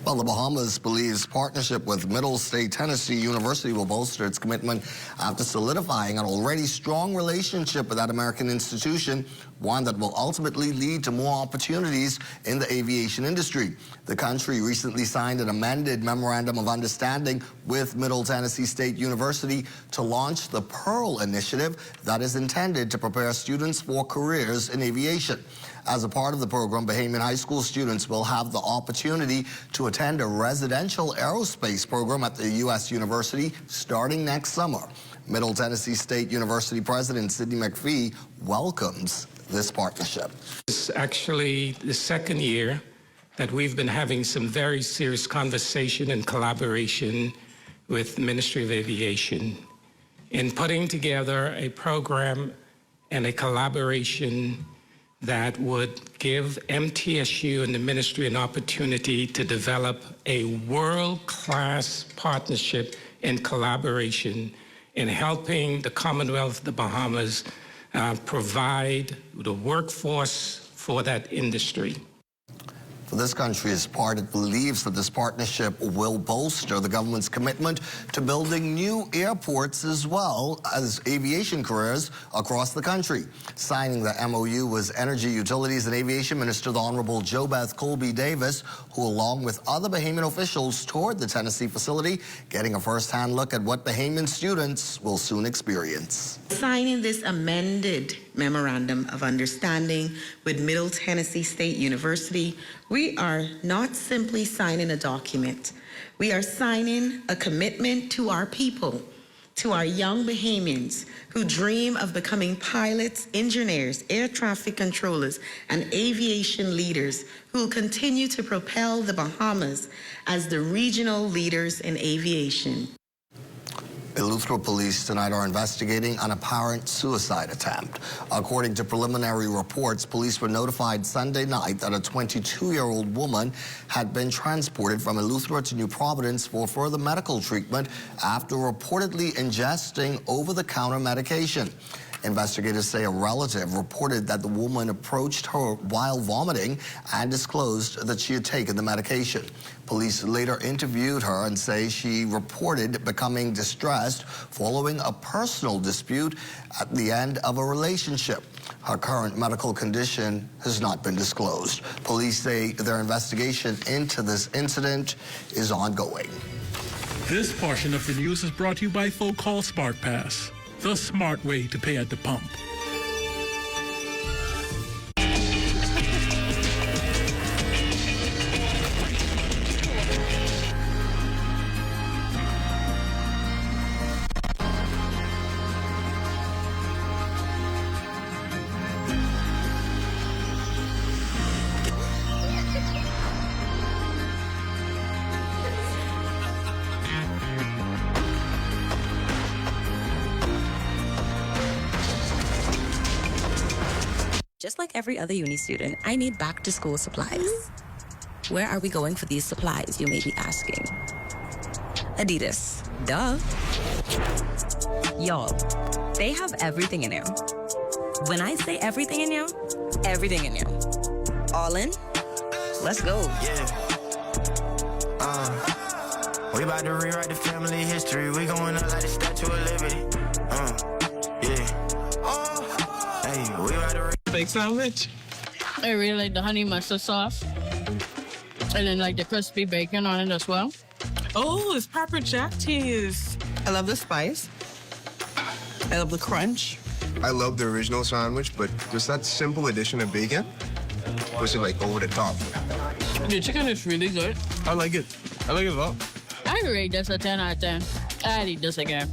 Well, the Bahamas believes partnership with Middle State Tennessee University will bolster its commitment after solidifying an already strong relationship with that American institution, one that will ultimately lead to more opportunities in the aviation industry. The country recently signed an amended Memorandum of Understanding with Middle Tennessee State University to launch the Pearl Initiative that is intended to prepare students for careers in aviation. As a part of the program, Bahamian high school students will have the opportunity to attend a residential aerospace program at the U.S. University starting next summer. Middle Tennessee State University President Sidney McPhee welcomes this partnership. It's actually the second year that we've been having some very serious conversation and collaboration with the Ministry of Aviation in putting together a program and a collaboration that would give MTSU and the ministry an opportunity to develop a world-class partnership and collaboration in helping the Commonwealth of the Bahamas provide the workforce for that industry. For this country's part. It believes that this partnership will bolster the government's commitment to building new airports as well as aviation careers across the country. Signing the MOU was Energy, Utilities and Aviation Minister, the Honorable JoBeth Colby Davis, who along with other Bahamian officials toured the Tennessee facility, getting a first-hand look at what Bahamian students will soon experience. Signing this amended Memorandum of Understanding with Middle Tennessee State University, we are not simply signing a document. We are signing a commitment to our people, to our young Bahamians who dream of becoming pilots, engineers, air traffic controllers, and aviation leaders who will continue to propel the Bahamas as the regional leaders in aviation. Eleuthera police tonight are investigating an apparent suicide attempt. According to preliminary reports, police were notified Sunday night that a 22-year-old woman had been transported from Eleuthera to New Providence for further medical treatment after reportedly ingesting over-the-counter medication. Investigators say a relative reported that the woman approached her while vomiting and disclosed that she had taken the medication. Police later interviewed her and say she reported becoming distressed following a personal dispute at the end of a relationship. Her current medical condition has not been disclosed. Police say their investigation into this incident is ongoing. This portion of the news is brought to you by Folk Call Smart Pass, the smart way to pay at the pump. Just like every other uni student, I need back-to-school supplies. Where are we going for these supplies, you may be asking? Adidas. Duh. Y'all, they have everything in here. When I say everything in here, everything in here. All in? Let's go. Yeah. We about to rewrite the family history. We going up like the Statue of Liberty. Hey, we about to Steak sandwich. I really like the honey mustard sauce. And then like the crispy bacon on it as well. Oh, it's pepper jack cheese. I love the spice. I love the crunch. I love the original sandwich, but just that simple addition of bacon was like over the top. The chicken is really good. I like it. I like it a lot. I rate this a 10 out of 10. I'd eat this again.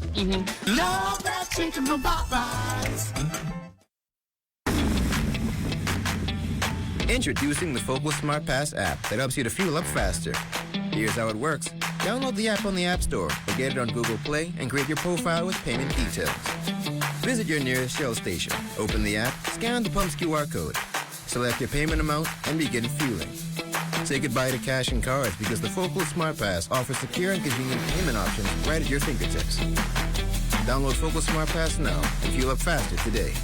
Love that chicken from Popeyes. Introducing the Focal Smart Pass app that helps you to fuel up faster. Here's how it works. Download the app on the App Store or get it on Google Play and create your profile with payment details. Visit your nearest Shell station. Open the app, scan the pump's QR code, select your payment amount, and begin fueling. Say goodbye to cash and cards because the Focal Smart Pass offers secure and convenient payment options right at your fingertips. Download Focal Smart Pass now and fuel up faster today.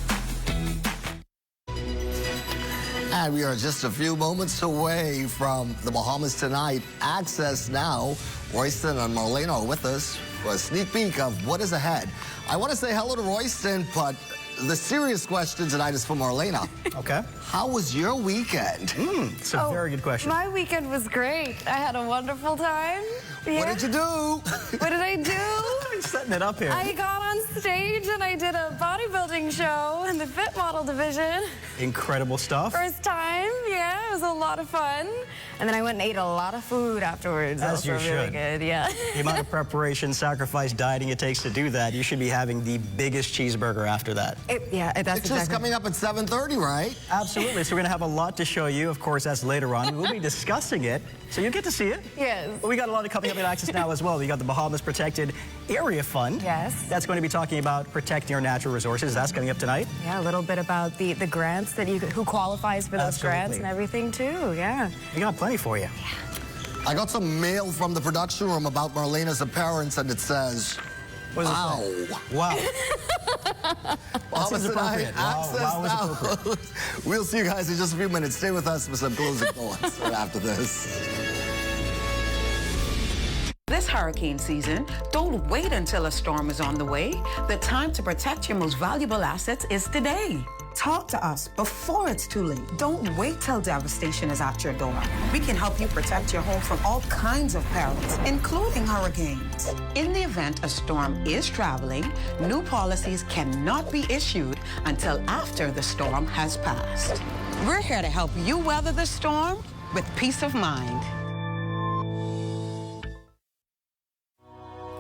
And we are just a few moments away from the Bahamas tonight. Access now. Royston and Marlena are with us for a sneak peek of what is ahead. I want to say hello to Royston, but the serious question tonight is for Marlena. Okay. How was your weekend? It's a very good question. My weekend was great. I had a wonderful time. Yeah. What did you do? What did I do? Setting it up here. I got on stage and I did a bodybuilding show in the fit model division. Incredible stuff. First time, yeah, it was a lot of fun. And then I went and ate a lot of food afterwards. As you should. Really good, yeah. The amount of preparation, sacrifice, dieting it takes to do that, you should be having the biggest cheeseburger after that. That's it's just coming up at 7:30, right? Absolutely. So we're going to have a lot to show you. Of course, that's later on. We'll be discussing it, so you'll get to see it. Yes. But we got a lot of coming up in Access now as well. We got the Bahamas Protected Area Fund. Yes. That's going to be talking about protecting our natural resources. That's coming up tonight. Yeah, a little bit about the grants that who qualifies for those grants and everything too. Yeah. We got plenty for you. I got some mail from the production room about Marlena's appearance, and it says, Wow. Wow. Bahamas Tonight, access now. We'll see you guys in just a few minutes. Stay with us for some closing thoughts right after this. This hurricane season, don't wait until a storm is on the way. The time to protect your most valuable assets is today. Talk to us before it's too late. Don't wait till devastation is at your door. We can help you protect your home from all kinds of perils, including hurricanes. In the event a storm is traveling, new policies cannot be issued until after the storm has passed. We're here to help you weather the storm with peace of mind.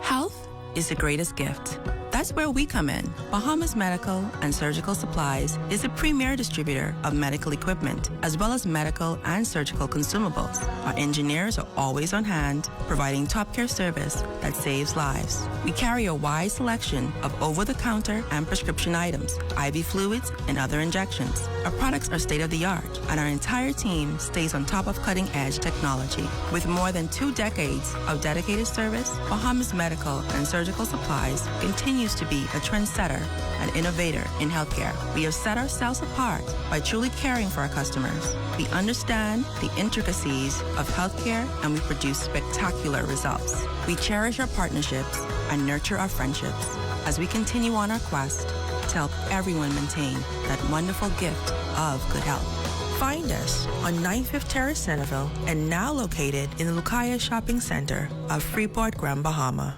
Health is the greatest gift. That's where we come in. Bahamas Medical and Surgical Supplies is a premier distributor of medical equipment, as well as medical and surgical consumables. Our engineers are always on hand, providing top care service that saves lives. We carry a wide selection of over-the-counter and prescription items, IV fluids, and other injections. Our products are state-of-the-art, and our entire team stays on top of cutting-edge technology. With more than 2 decades of dedicated service, Bahamas Medical and Surgical Supplies continues to be a trendsetter and innovator in healthcare. We have set ourselves apart by truly caring for our customers. We understand the intricacies of healthcare, and we produce spectacular results. We cherish our partnerships and nurture our friendships as we continue on our quest to help everyone maintain that wonderful gift of good health. Find us on 95th Terrace, Centerville, and now located in the Lucaya Shopping Center of Freeport, Grand Bahama.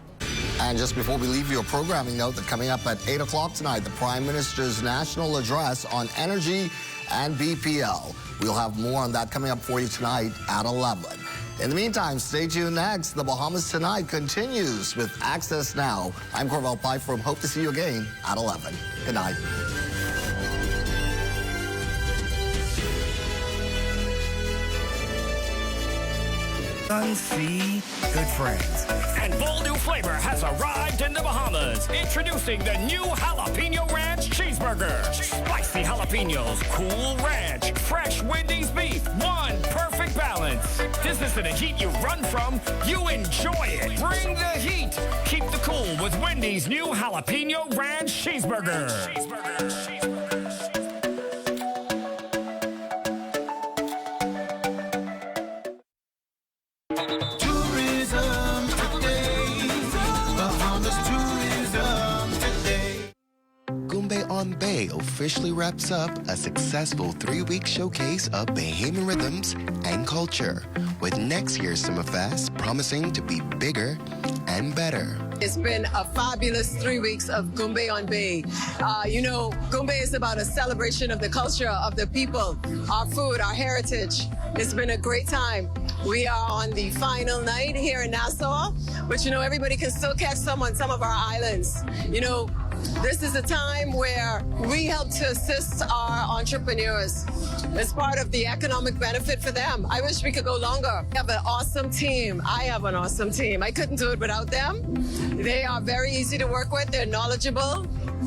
And just before we leave you, a programming note that coming up at 8 o'clock tonight, the Prime Minister's national address on energy and BPL. We'll have more on that coming up for you tonight at 11. In the meantime, stay tuned next. The Bahamas Tonight continues with Access Now. I'm Corval Pipe from Hope to see you again at 11. Good night. See good friends. And bold new flavor has arrived in the Bahamas. Introducing the new Jalapeno Ranch Cheeseburger. Spicy jalapenos, cool ranch, fresh Wendy's beef. One perfect balance. This isn't a heat you run from, you enjoy it. Bring the heat. Keep the cool with Wendy's new Jalapeno Ranch Cheeseburger. On Bay officially wraps up a successful 3-week showcase of Bahamian rhythms and culture, with next year's Summer Fest promising to be bigger and better. It's been a fabulous 3 weeks of Gumbe on Bay. Gumbe is about a celebration of the culture of the people, our food, our heritage. It's been a great time. We are on the final night here in Nassau, but everybody can still catch some on some of our islands. This is a time where we help to assist our entrepreneurs as part of the economic benefit for them. I wish we could go longer. We have an awesome team. I have an awesome team. I couldn't do it without them. They are very easy to work with. They're knowledgeable.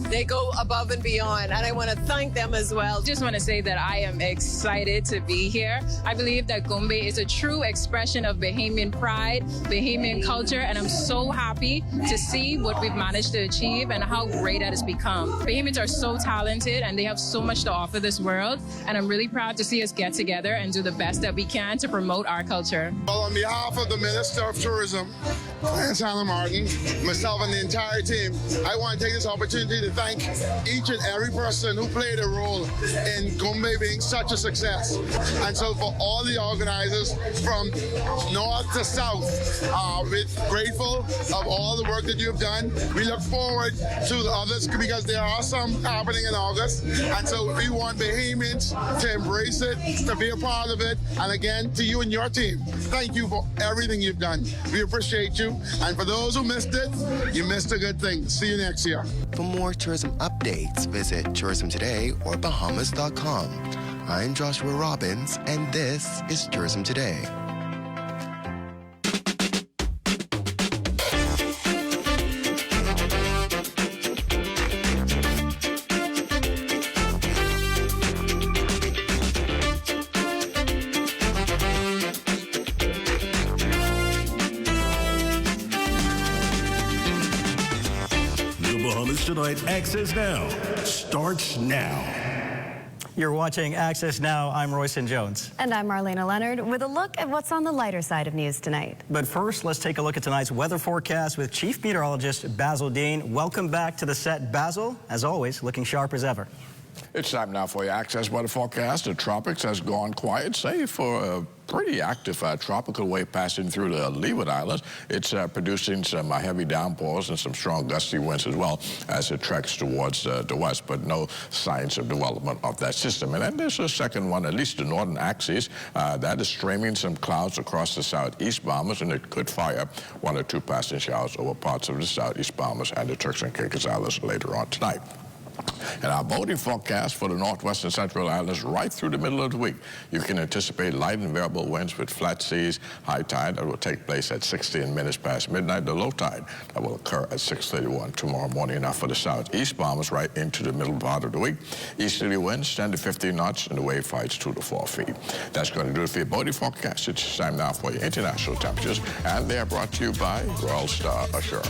They go above and beyond, and I want to thank them as well. Just want to say that I am excited to be here. I believe that Gumbe is a true expression of Bahamian pride, Bahamian culture, and I'm so happy to see what we've managed to achieve and how great that has become. Bahamians are so talented, and they have so much to offer this world, and I'm really proud to see us get together and do the best that we can to promote our culture. Well, on behalf of the Minister of Tourism, Clarence Hannah Martin, myself and the entire team, I want to take this opportunity to thank each and every person who played a role in Gumbe being such a success. And so for all the organizers from north to south, we're grateful of all the work that you've done. We look forward to the others because there are some happening in August. And so we want Bahamians to embrace it, to be a part of it. And again, to you and your team, thank you for everything you've done. We appreciate you. And for those who missed it, you missed a good thing. See you next year. For more tourism updates, visit Tourism Today or Bahamas.com. I'm Joshua Robbins, and this is Tourism Today. News Tonight Access Now starts now. You're watching Access Now. I'm Royson Jones. And I'm Marlena Leonard with a look at what's on the lighter side of news tonight. But first, let's take a look at tonight's weather forecast with Chief Meteorologist Basil Dean. Welcome back to the set, Basil. As always, looking sharp as ever. It's time now for your Access weather forecast. The tropics has gone quiet, save for a pretty active tropical wave passing through the Leeward Islands. It's producing some heavy downpours and some strong gusty winds as well as it treks towards the west, but no signs of development of that system. And then there's a second one, at least the northern axis, that is streaming some clouds across the southeast Bahamas, and it could fire 1 or 2 passing showers over parts of the southeast Bahamas and the Turks and Caicos Islands later on tonight. And our boating forecast for the northwest and central islands right through the middle of the week. You can anticipate light and variable winds with flat seas, high tide that will take place at 16 minutes past midnight. The low tide that will occur at 6:31 tomorrow morning. Now for the southeast Bahamas right into the middle part of the week. Easterly winds 10 to 15 knots and the wave heights 2 to 4 feet. That's going to do it for your boating forecast. It's time now for your international temperatures, and they are brought to you by Royal Star Assurance.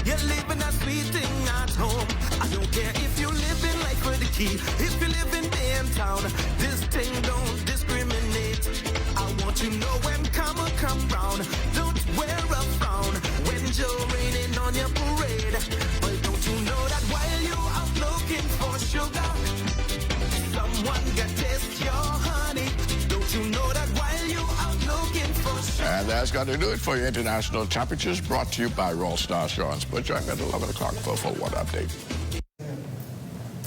You're living that sweet thing at home. I don't care if you live in life with the key. If you live in downtown, this thing don't discriminate. I want to know when karma come round. Don't wear a frown when you're raining on your parade. But don't you know that while you're out looking for sugar, someone can taste your honey. Don't you know that while you're out looking for sugar. And that's going to do it for your international temperatures, brought to you by Royal Star Assurance. But join me at 11 o'clock for a full weather update.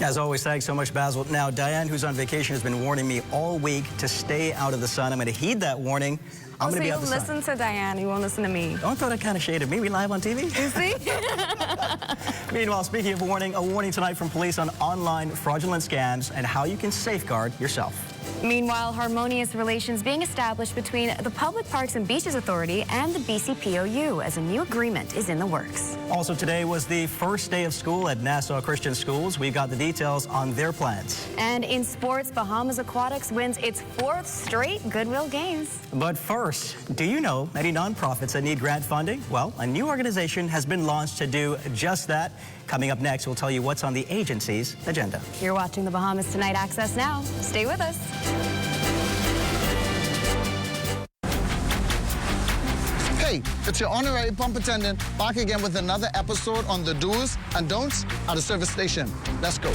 As always, thanks so much, Basil. Now, Diane, who's on vacation, has been warning me all week to stay out of the sun. I'm going to heed that warning. I'm going to be out of the sun. Listen to Diane. You won't listen to me. Don't throw that kind of shade at me. We live on TV. You see? Meanwhile, speaking of warning, a warning tonight from police on online fraudulent scams and how you can safeguard yourself. Meanwhile, harmonious relations being established between the Public Parks and Beaches Authority and the BCPOU as a new agreement is in the works. Also today was the first day of school at Nassau Christian Schools. We've got the details on their plans. And in sports, Bahamas Aquatics wins its 4th straight Goodwill Games. But first, do you know any nonprofits that need grant funding? Well, a new organization has been launched to do just that. Coming up next, we'll tell you what's on the agency's agenda. You're watching the Bahamas Tonight Access Now. Stay with us. Hey, it's your honorary pump attendant back again with another episode on the do's and don'ts at the service station. Let's go.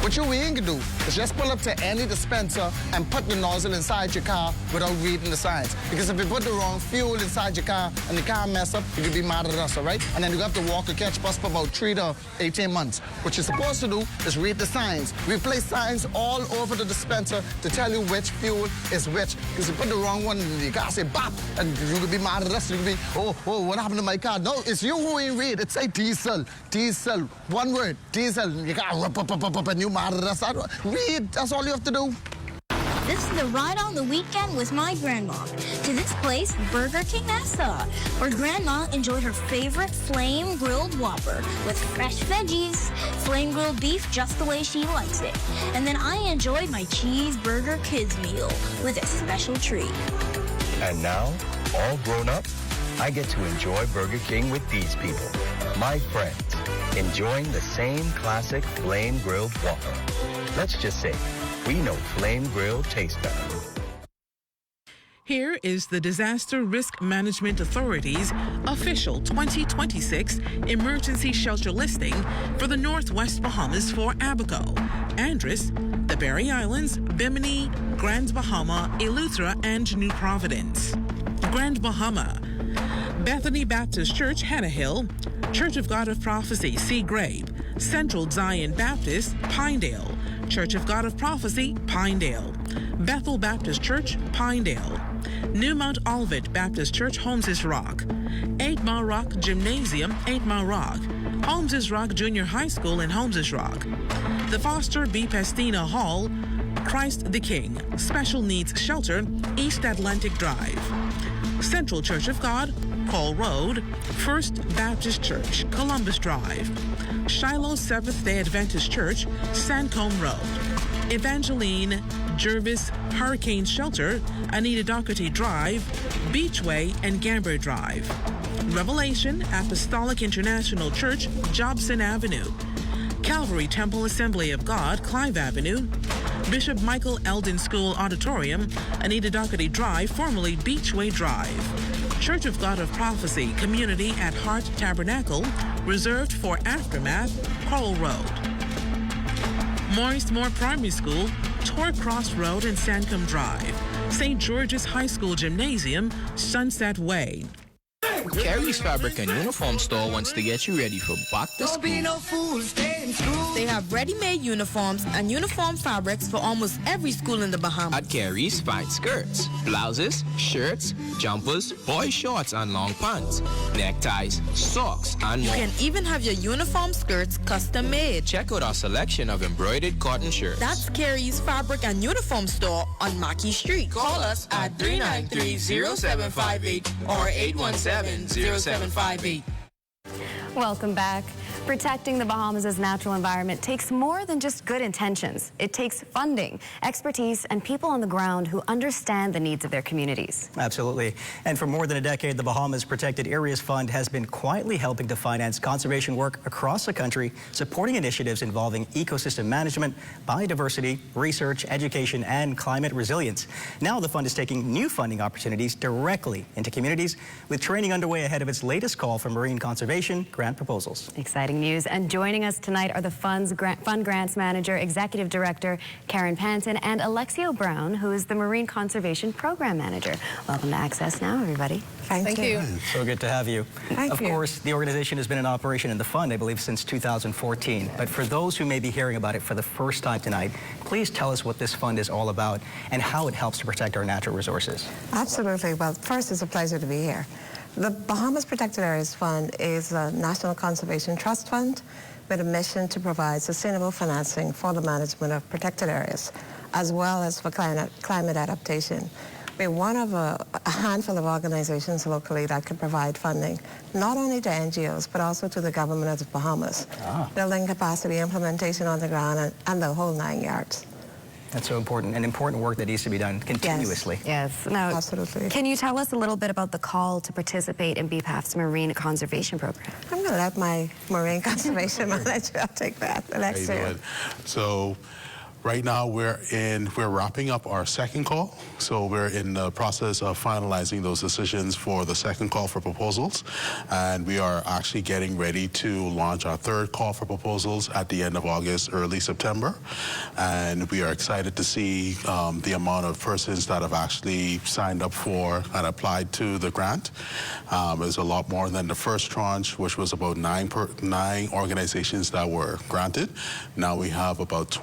What you ain't gonna do is just pull up to any dispenser and put the nozzle inside your car without reading the signs. Because if you put the wrong fuel inside your car and the car mess up, you could be mad at us, all right? And then you have to walk or catch bus for about 3 to 18 months. What you're supposed to do is read the signs. We place signs all over the dispenser to tell you which fuel is which. Because you put the wrong one in your car, say bop, and you could be mad at us. You could be, oh, what happened to my car? No, it's you who ain't read. It say diesel, diesel, one word, diesel. Your car up, and you mad at us. Read, that's all you have to do. This is the ride on the weekend with my grandma to this place, Burger King Nassau, where Grandma enjoyed her favorite flame grilled Whopper with fresh veggies, flame grilled beef just the way she likes it. And then I enjoyed my cheeseburger kids meal with a special treat. And now, all grown up, I get to enjoy Burger King with these people, my friends, enjoying the same classic flame grilled Whopper. Let's just say, we know flame grilled tastes better. Here is the Disaster Risk Management Authority's official 2026 emergency shelter listing for the Northwest Bahamas for Abaco, Andros, the Berry Islands, Bimini, Grand Bahama, Eleuthera, and New Providence. Grand Bahama, Bethany Baptist Church, Hannah Hill, Church of God of Prophecy, Seagrape, Central Zion Baptist, Pinedale, Church of God of Prophecy, Pinedale, Bethel Baptist Church, Pinedale, New Mount Olivet Baptist Church, Holmes' Rock, 8 Mile Rock Gymnasium, 8 Mile Rock, Holmes' Rock Junior High School in Holmes' Rock, the Foster B. Pastina Hall, Christ the King, Special Needs Shelter, East Atlantic Drive, Central Church of God, Cole Road, First Baptist Church, Columbus Drive, Shiloh Seventh-day Adventist Church, Sancombe Road, Evangeline Jervis Hurricane Shelter, Anita Doherty Drive, Beachway, and Gamber Drive, Revelation Apostolic International Church, Jobson Avenue. Calvary Temple Assembly of God, Clive Avenue. Bishop Michael Eldon School Auditorium, Anita Doherty Drive, formerly Beachway Drive. Church of God of Prophecy Community at Heart Tabernacle, reserved for Aftermath, Coral Road. Maurice Moore Primary School, Torcross Road and Sancombe Drive. St. George's High School Gymnasium, Sunset Way. Carrie's Fabric and Uniform Store wants to get you ready for back to school. Don't be no fool, stay in school. They have ready-made uniforms and uniform fabrics for almost every school in the Bahamas. At Carrie's, find skirts, blouses, shirts, jumpers, boy shorts and long pants, neckties, socks, and more. You can even have your uniform skirts custom made. Check out our selection of embroidered cotton shirts. That's Carrie's Fabric and Uniform Store on Mackey Street. Call us at 393-0758 or 817-0758. Welcome back. Protecting the Bahamas' natural environment takes more than just good intentions. It takes funding, expertise, and people on the ground who understand the needs of their communities. Absolutely. And for more than a decade, the Bahamas Protected Areas Fund has been quietly helping to finance conservation work across the country, supporting initiatives involving ecosystem management, biodiversity, research, education, and climate resilience. Now the fund is taking new funding opportunities directly into communities, with training underway ahead of its latest call for marine conservation grant proposals. Exciting news. And joining us tonight are the Fund Grants Manager, Executive Director Karen Panton, and Alexio Brown, who is the Marine Conservation Program Manager. Welcome to Access Now, everybody. Thank you. So good to have you. Thank you. Of course, the organization has been in operation in the fund, I believe, since 2014. But for those who may be hearing about it for the first time tonight, please tell us what this fund is all about and how it helps to protect our natural resources. Absolutely. Well, first, it's a pleasure to be here. The Bahamas Protected Areas Fund is a National Conservation Trust Fund with a mission to provide sustainable financing for the management of protected areas, as well as for climate adaptation. We're one of a handful of organizations locally that can provide funding, not only to NGOs, but also to the government of the Bahamas, building capacity, implementation on the ground, and the whole 9 yards. That's so important, and important work that needs to be done continuously. Yes. Now, absolutely. Can you tell us a little bit about the call to participate in BPAF's Marine Conservation Program? I'm going to let my Marine Conservation Manager take that. Alexia. So, right now we're wrapping up our second call. So we're in the process of finalizing those decisions for the second call for proposals. And we are actually getting ready to launch our third call for proposals at the end of August, early September. And we are excited to see the amount of persons that have actually signed up for and applied to the grant. It's a lot more than the first tranche, which was about nine organizations that were granted. Now we have about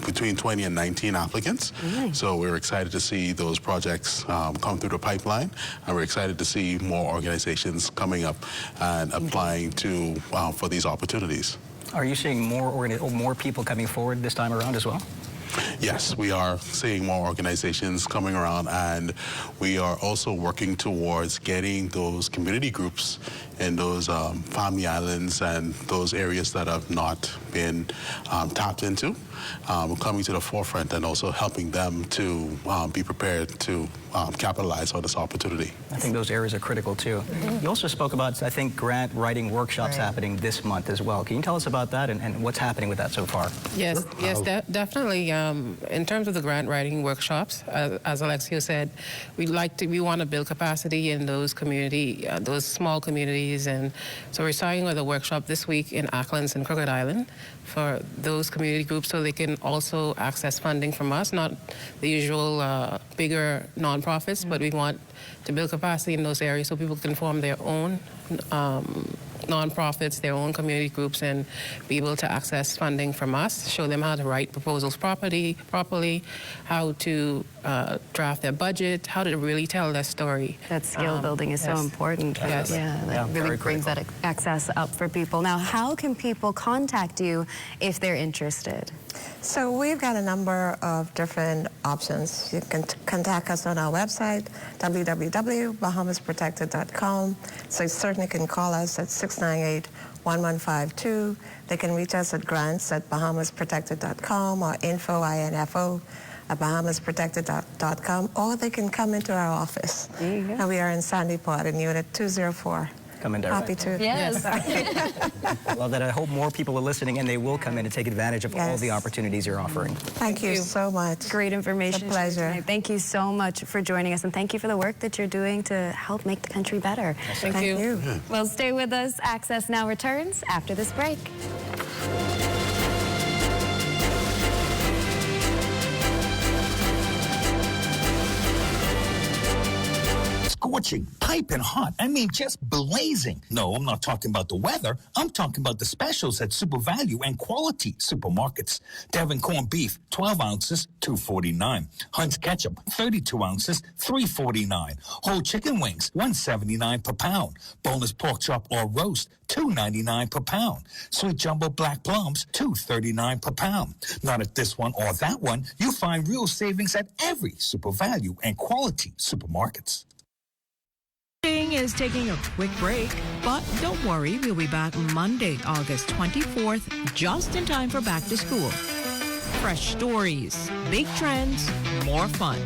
between 20 and 19 applicants. So we're excited to see those projects come through the pipeline, and we're excited to see more organizations coming up and applying to for these opportunities. Are you seeing more people coming forward this time around as well? Yes, we are seeing more organizations coming around, and we are also working towards getting those community groups in those family islands and those areas that have not been tapped into, coming to the forefront and also helping them to be prepared to capitalize on this opportunity. I think those areas are critical too. You also spoke about, I think, grant writing workshops happening this month as well. Can you tell us about that and what's happening with that so far? Yes, definitely. In terms of the grant writing workshops, as Alexio said, we want to build capacity in those those small communities, and so we're starting with a workshop this week in Acklands and Crooked Island for those community groups, so they can also access funding from us, not the usual bigger nonprofits, but we want to build capacity in those areas so people can form their own nonprofits, their own community groups, and be able to access funding from us, show them how to write proposals properly, how to draft their budget, how to really tell their story. That skill building is so important. Yes. That really brings that access up for people. Now, how can people contact you if they're interested? So we've got a number of different options. You can contact us on our website, www.bahamasprotected.com. So you certainly can call us at 698-1152. They can reach us at grants@bahamasprotected.com or info at bahamasprotected.com, or they can come into our office. And we are in Sandy Point in Unit 204. Come in direct. Happy to. Yes. Love that. I hope more people are listening and they will come in and take advantage of all the opportunities you're offering. Thank you so much. Great information. It's a pleasure. Thank you so much for joining us, and thank you for the work that you're doing to help make the country better. Thank you. Well, stay with us. Access Now returns after this break. Scorching, piping hot. I mean, just blazing. No, I'm not talking about the weather. I'm talking about the specials at Super Value and Quality Supermarkets. Devon corned beef, 12 ounces, $2.49. Hunt's ketchup, 32 ounces, $3.49. Whole chicken wings, $1.79 per pound. Boneless pork chop or roast, $2.99 per pound. Sweet jumbo black plums, $2.39 per pound. Not at this one or that one. You'll find real savings at every Super Value and Quality Supermarkets. Is taking a quick break, but don't worry, we'll be back Monday, August 24th, just in time for back to school. Fresh stories, big trends, more fun.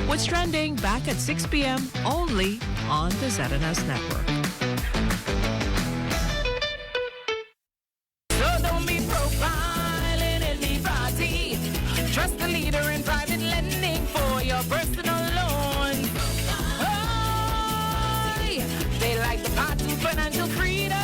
What's trending back at 6 p.m. only on the ZNS Network. So don't be profiling anybody. Trust the leader in private lending for your personal loan. They like the path to financial freedom.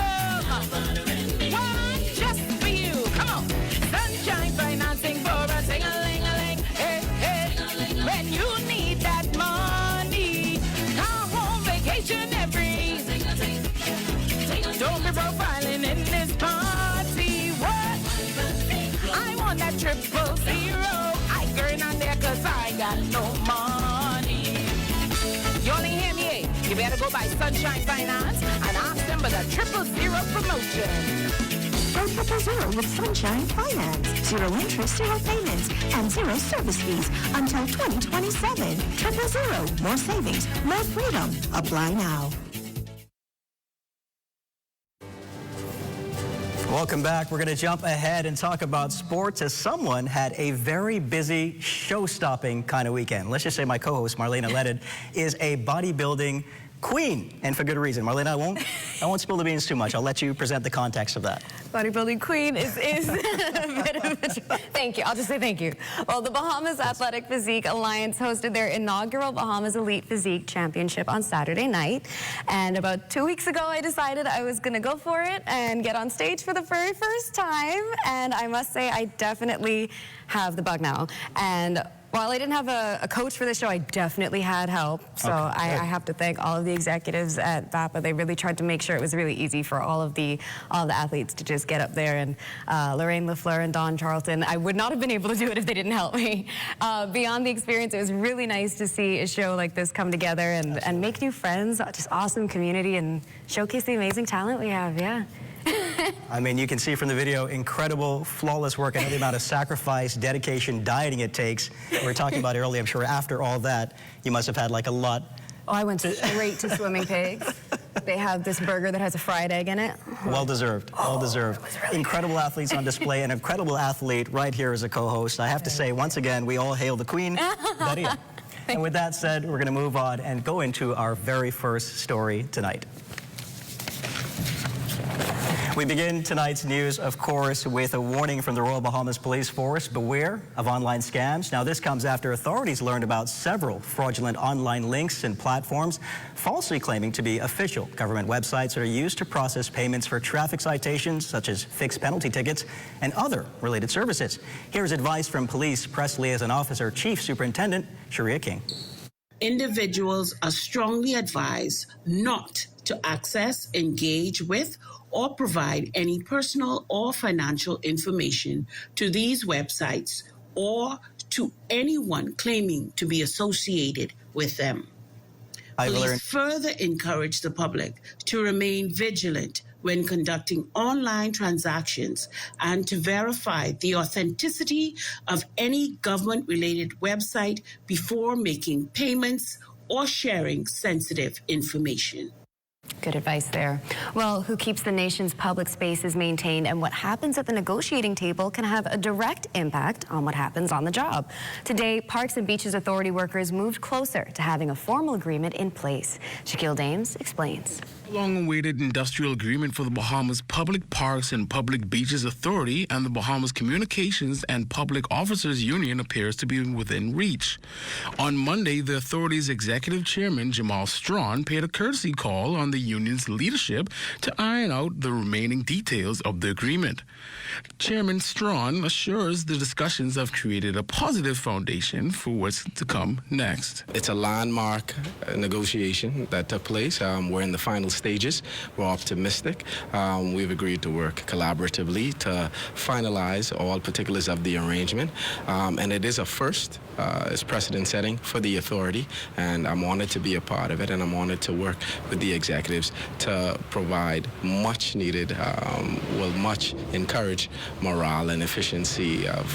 One just for you. Come on. Sunshine financing for a ting-a-ling-a-ling. Hey, hey. When you need that money, come on vacation every. Don't be profiling in this party. What? I want that 000. I girl on there cause I got no money. You only hear me, eh? You better go by Sunshine Finance and ask them for the 000 promotion. Go 000 with Sunshine Finance. 0 interest, 0 payments, and 0 service fees until 2027. 000. More savings, more freedom. Apply now. Welcome back. We're going to jump ahead and talk about sports as someone had a very busy, show-stopping kind of weekend. Let's just say my co-host, Marlena Ledded, is a bodybuilding queen, and for good reason. Marlena, I won't spill the beans too much. I'll let you present the context of that. Bodybuilding queen is a bit of a... Thank you. I'll just say thank you. Well, the Bahamas Athletic Physique Alliance hosted their inaugural Bahamas Elite Physique Championship on Saturday night. And about 2 weeks ago, I decided I was going to go for it and get on stage for the very first time. And I must say, I definitely have the bug now. And while I didn't have a coach for this show, I definitely had help. So I have to thank all of the executives at BAPA. They really tried to make sure it was really easy for all of the athletes to just get up there. And Lorraine LaFleur and Don Charlton, I would not have been able to do it if they didn't help me. Beyond the experience, it was really nice to see a show like this come together and make new friends, just awesome community, and showcase the amazing talent we have, yeah. I mean, you can see from the video, incredible, flawless work. I know the amount of sacrifice, dedication, dieting it takes. We were talking about earlier, I'm sure after all that, you must have had like a lot. Oh, I went straight to Swimming Pigs. They have this burger that has a fried egg in it. Well deserved, well deserved. Really incredible athletes on display, an incredible athlete right here as a co-host. I have to say, once again, we all hail the queen, Daria. And with that said, we're going to move on and go into our very first story tonight. We begin tonight's news, of course, with a warning from the Royal Bahamas Police Force. Beware of online scams. Now, this comes after authorities learned about several fraudulent online links and platforms falsely claiming to be official government websites that are used to process payments for traffic citations, such as fixed penalty tickets, and other related services. Here's advice from Police Press Liaison Officer Chief Superintendent Sharia King. Individuals are strongly advised not to access, engage with, or provide any personal or financial information to these websites or to anyone claiming to be associated with them. Police further encourage the public to remain vigilant when conducting online transactions and to verify the authenticity of any government-related website before making payments or sharing sensitive information. Good advice there. Well, who keeps the nation's public spaces maintained and what happens at the negotiating table can have a direct impact on what happens on the job. Today, Parks and Beaches Authority workers moved closer to having a formal agreement in place. Shaquille Dames explains. A long-awaited industrial agreement for the Bahamas Public Parks and Public Beaches Authority and the Bahamas Communications and Public Officers Union appears to be within reach. On Monday, the authority's executive chairman, Jamal Strawn, paid a courtesy call on the union's leadership to iron out the remaining details of the agreement. Chairman Strawn assures the discussions have created a positive foundation for what's to come next. It's a landmark negotiation that took place. We're in the final stages. We're optimistic. We've agreed to work collaboratively to finalize all particulars of the arrangement. And it is a first. It's precedent setting for the authority, and I'm honored to be a part of it, and I'm honored to work with the executives to provide much needed, much encourage morale and efficiency of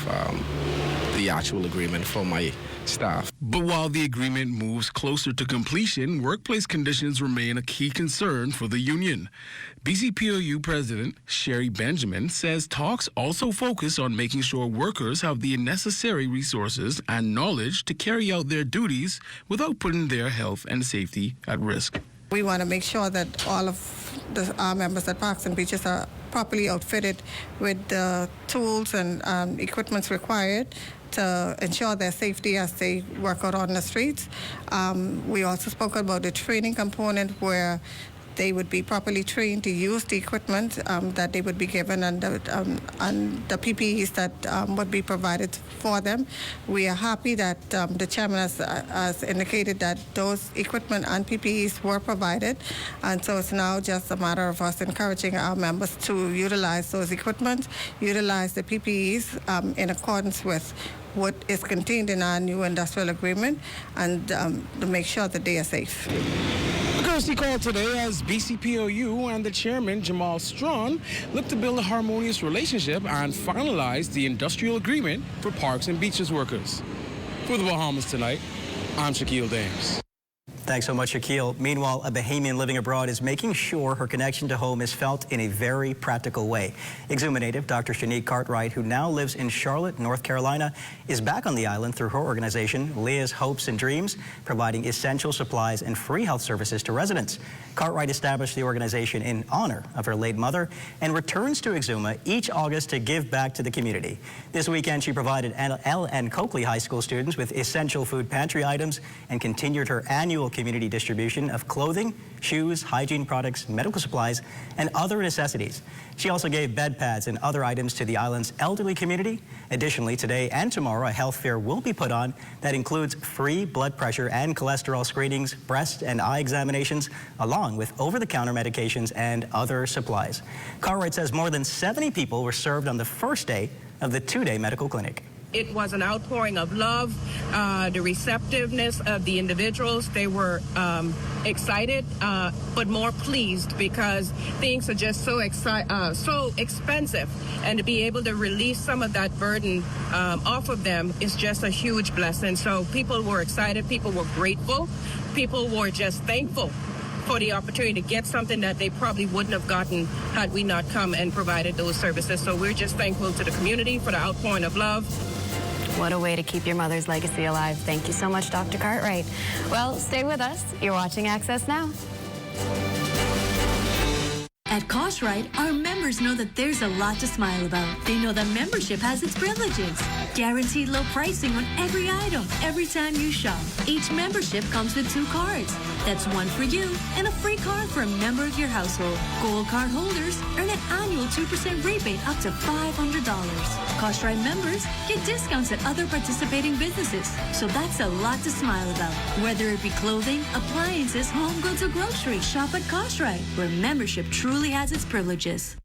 the actual agreement for my staff. But while the agreement moves closer to completion, workplace conditions remain a key concern for the union. BCPOU President Sherry Benjamin says talks also focus on making sure workers have the necessary resources and knowledge to carry out their duties without putting their health and safety at risk. We want to make sure that all of our members at Parks and Beaches are properly outfitted with the tools and equipment required to ensure their safety as they work out on the streets. We also spoke about the training component where they would be properly trained to use the equipment that they would be given and the PPEs that would be provided for them. We are happy that the chairman has indicated that those equipment and PPEs were provided, and so it's now just a matter of us encouraging our members to utilize those equipment, utilize the PPEs in accordance with what is contained in our new industrial agreement, and to make sure that they are safe. A courtesy call today as BCPOU and the chairman, Jamal Strawn, look to build a harmonious relationship and finalize the industrial agreement for Parks and Beaches workers. For the Bahamas Tonight, I'm Shaquille Dames. Thanks so much, Shaquille. Meanwhile, a Bahamian living abroad is making sure her connection to home is felt in a very practical way. Exuma native Dr. Shanique Cartwright, who now lives in Charlotte, North Carolina, is back on the island through her organization, Leah's Hopes and Dreams, providing essential supplies and free health services to residents. Cartwright established the organization in honor of her late mother and returns to Exuma each August to give back to the community. This weekend, she provided L and Coakley High School students with essential food pantry items and continued her annual community distribution of clothing, shoes, hygiene products, medical supplies, and other necessities. She also gave bed pads and other items to the island's elderly community. Additionally, today and tomorrow, a health fair will be put on that includes free blood pressure and cholesterol screenings, breast and eye examinations, along with over-the-counter medications and other supplies. Cartwright says more than 70 people were served on the first day of the two-day medical clinic. It was an outpouring of love, the receptiveness of the individuals. They were excited, but more pleased because things are just so expensive. And to be able to release some of that burden off of them is just a huge blessing. So people were excited, people were grateful, people were just thankful for the opportunity to get something that they probably wouldn't have gotten had we not come and provided those services. So we're just thankful to the community for the outpouring of love. What a way to keep your mother's legacy alive. Thank you so much, Dr. Cartwright. Well, stay with us. You're watching Access Now. At Cartwright, our members know that there's a lot to smile about. They know that membership has its privileges. Guaranteed low pricing on every item, every time you shop. Each membership comes with 2 cards. That's one for you and a free card for a member of your household. Gold card holders earn an annual 2% rebate up to $500. Cartwright members get discounts at other participating businesses. So that's a lot to smile about. Whether it be clothing, appliances, home goods, or groceries, shop at Cartwright, where membership truly has its privileges.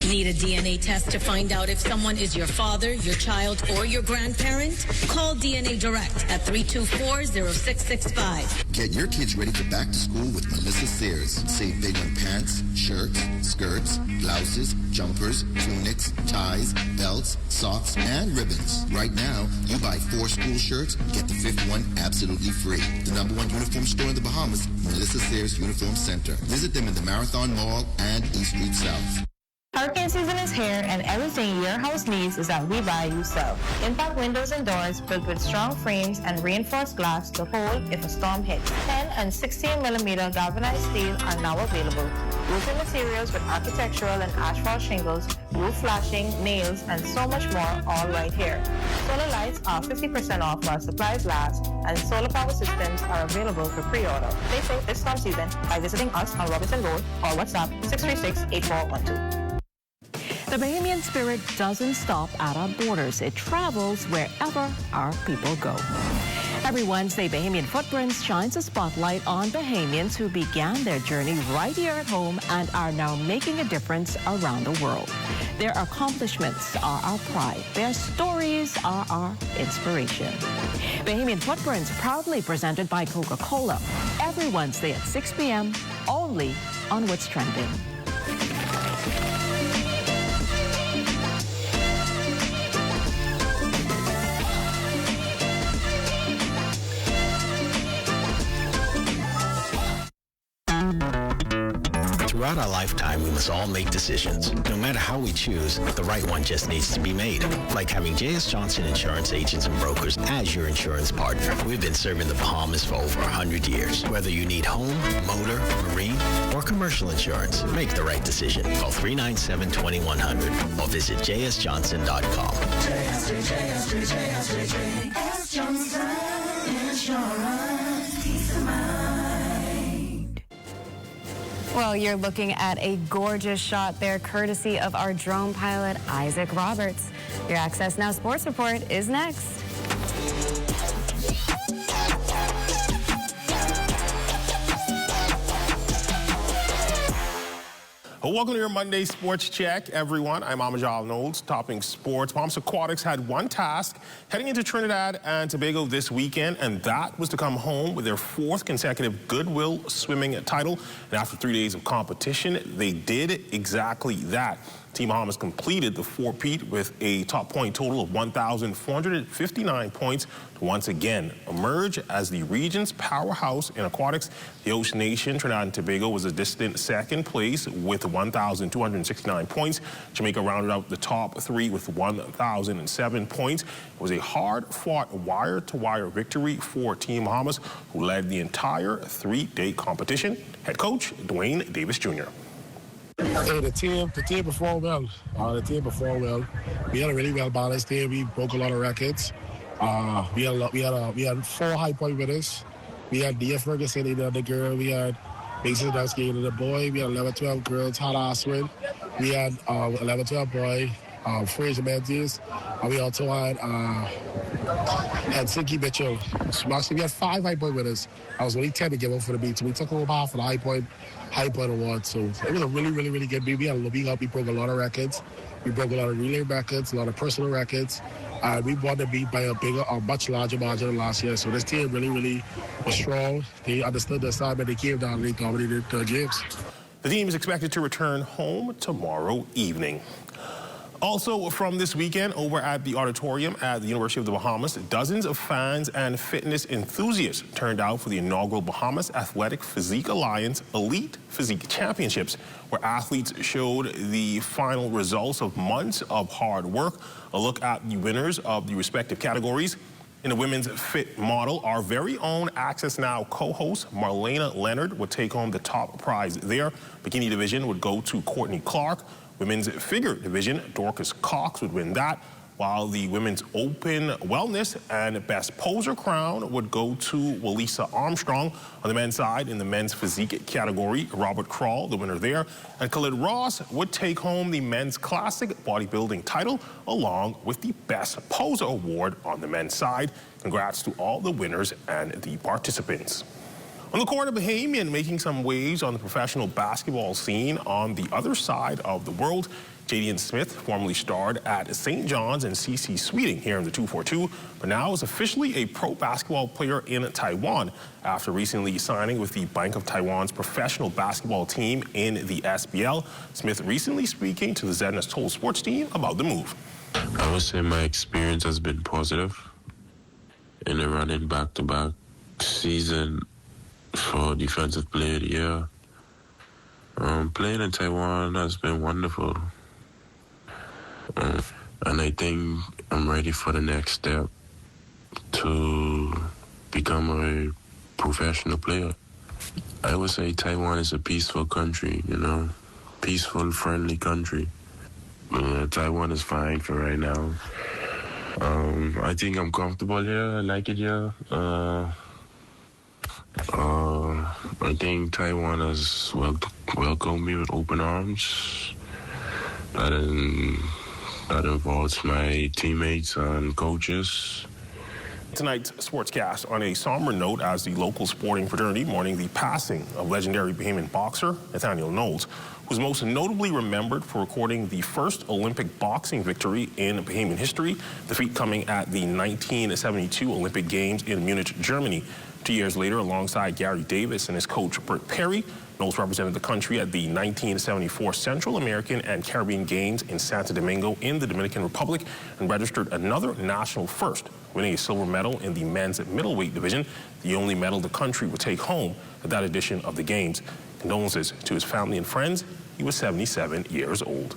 Need a DNA test to find out if someone is your father, your child, or your grandparent? Call DNA Direct at 324-0665. Get your kids ready for back to school with Melissa Sears. Save big on pants, shirts, skirts, blouses, jumpers, tunics, ties, belts, socks, and ribbons. Right now, you buy 4 school shirts, get the 5th one absolutely free. The #1 uniform store in the Bahamas, Melissa Sears Uniform Center. Visit them in the Marathon Mall and East Street South. Hurricane season is here, and everything your house needs is at We Buy You Sell. Impact windows and doors built with strong frames and reinforced glass to hold if a storm hits. 10 and 16 millimeter galvanized steel are now available. Roofing materials with architectural and asphalt shingles, roof flashing, nails, and so much more, all right here. Solar lights are 50% off while supplies last, and solar power systems are available for pre-order. Stay safe this storm season by visiting us on Robinson Road or WhatsApp 636-8412. The Bahamian spirit doesn't stop at our borders. It travels wherever our people go. Every Wednesday, Bahamian Footprints shines a spotlight on Bahamians who began their journey right here at home and are now making a difference around the world. Their accomplishments are our pride. Their stories are our inspiration. Bahamian Footprints, proudly presented by Coca-Cola. Every Wednesday at 6 p.m., only on What's Trending. Throughout our lifetime, we must all make decisions. No matter how we choose, the right one just needs to be made. Like having J.S. Johnson Insurance Agents and Brokers as your insurance partner. We've been serving the Bahamas for over 100 years. Whether you need home, motor, marine, or commercial insurance, make the right decision. Call 397-2100 or visit jsjohnson.com. J.S. Johnson Insurance. Peace of mind. Well, you're looking at a gorgeous shot there, courtesy of our drone pilot, Isaac Roberts. Your Access Now Sports Report is next. Welcome to your Monday Sports Check, everyone. I'm Amajal Knowles, topping sports. Bahamas Aquatics had one task heading into Trinidad and Tobago this weekend, and that was to come home with their 4th consecutive Goodwill swimming title. And after 3 days of competition, they did exactly that. Team Bahamas completed the 4-peat with a top point total of 1,459 points to once again emerge as the region's powerhouse in aquatics. The host nation, Trinidad and Tobago, was a distant 2nd place with 1,269 points. Jamaica rounded out the top 3 with 1,007 points. It was a hard-fought wire-to-wire victory for Team Bahamas, who led the entire 3-day competition. Head coach Dwayne Davis Jr. Hey, the team performed well. We had a really well balanced team. We broke a lot of records. We had 4 high point winners. We had D.F. Ferguson, the girl. We had Mason Dusky, the boy. We had 11-12 girls, Hannah Oswin. We had 11-12 boy, Fraser Matthews. And we also had Sinky Mitchell. So actually, we had 5 high point winners. I was only 10 to give up for the beat. So we took home half for the high point award. So it was a really good beat. We broke a lot of records. We broke a lot of relay records, a lot of personal records. We won the beat by a much larger margin than last year. So this team really was strong. They understood the assignment. They came down and they dominated the games. The team is expected to return home tomorrow evening. Also from this weekend, over at the auditorium at the University of the Bahamas, dozens of fans and fitness enthusiasts turned out for the inaugural Bahamas Athletic Physique Alliance Elite Physique Championships, where athletes showed the final results of months of hard work. A look at the winners of the respective categories. In the women's fit model, our very own Access Now co-host Marlena Leonard would take home the top prize there. Bikini division would go to Courtney Clark. Women's figure division, Dorcas Cox would win that, while the women's open wellness and best poser crown would go to Walisa Armstrong. On the men's side, in the men's physique category, Robert Krall, the winner there, and Khalid Ross would take home the men's classic bodybuilding title, along with the best poser award on the men's side. Congrats to all the winners and the participants. On the court, a Bahamian making some waves on the professional basketball scene on the other side of the world. Jadian Smith formerly starred at St. John's and C.C. Sweeting here in the 242, but now is officially a pro basketball player in Taiwan after recently signing with the Bank of Taiwan's professional basketball team in the SBL. Smith recently speaking to the ZNS Total Sports team about the move. I would say my experience has been positive in a running back-to-back season for Defensive Player of the Year. Playing in Taiwan has been wonderful. And I think I'm ready for the next step to become a professional player. I would say Taiwan is a peaceful country, you know, peaceful, friendly country. Taiwan is fine for right now. I think I'm comfortable here. I like it here. I think Taiwan has welcomed me with open arms. That involves my teammates and coaches. Tonight's sportscast on a somber note as the local sporting fraternity mourning the passing of legendary Bahamian boxer Nathaniel Knowles, who's most notably remembered for recording the first Olympic boxing victory in Bahamian history, the feat coming at the 1972 Olympic Games in Munich, Germany. 2 years later, alongside Gary Davis and his coach Bert Perry, Knowles represented the country at the 1974 Central American and Caribbean Games in Santo Domingo in the Dominican Republic and registered another national first, winning a silver medal in the men's middleweight division, the only medal the country would take home at that edition of the Games. Condolences to his family and friends. He was 77 years old.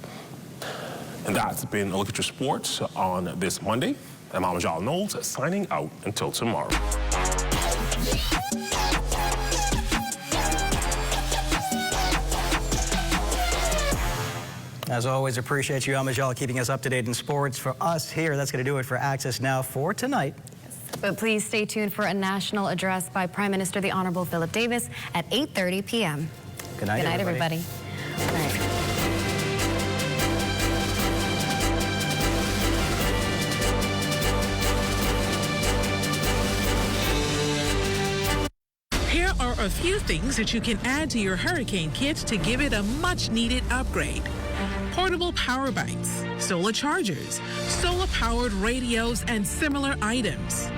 And that's been a look at your sports on this Monday. I'm Amajal Knowles, signing out until tomorrow. As always, appreciate you, Amajal, keeping us up to date in sports. For us here, that's going to do it for Access Now for tonight. But please stay tuned for a national address by Prime Minister the Honorable Philip Davis at 8:30 p.m. Good night, everybody. All right. Here are a few things that you can add to your hurricane kit to give it a much-needed upgrade. Portable power banks, solar chargers, solar-powered radios, and similar items.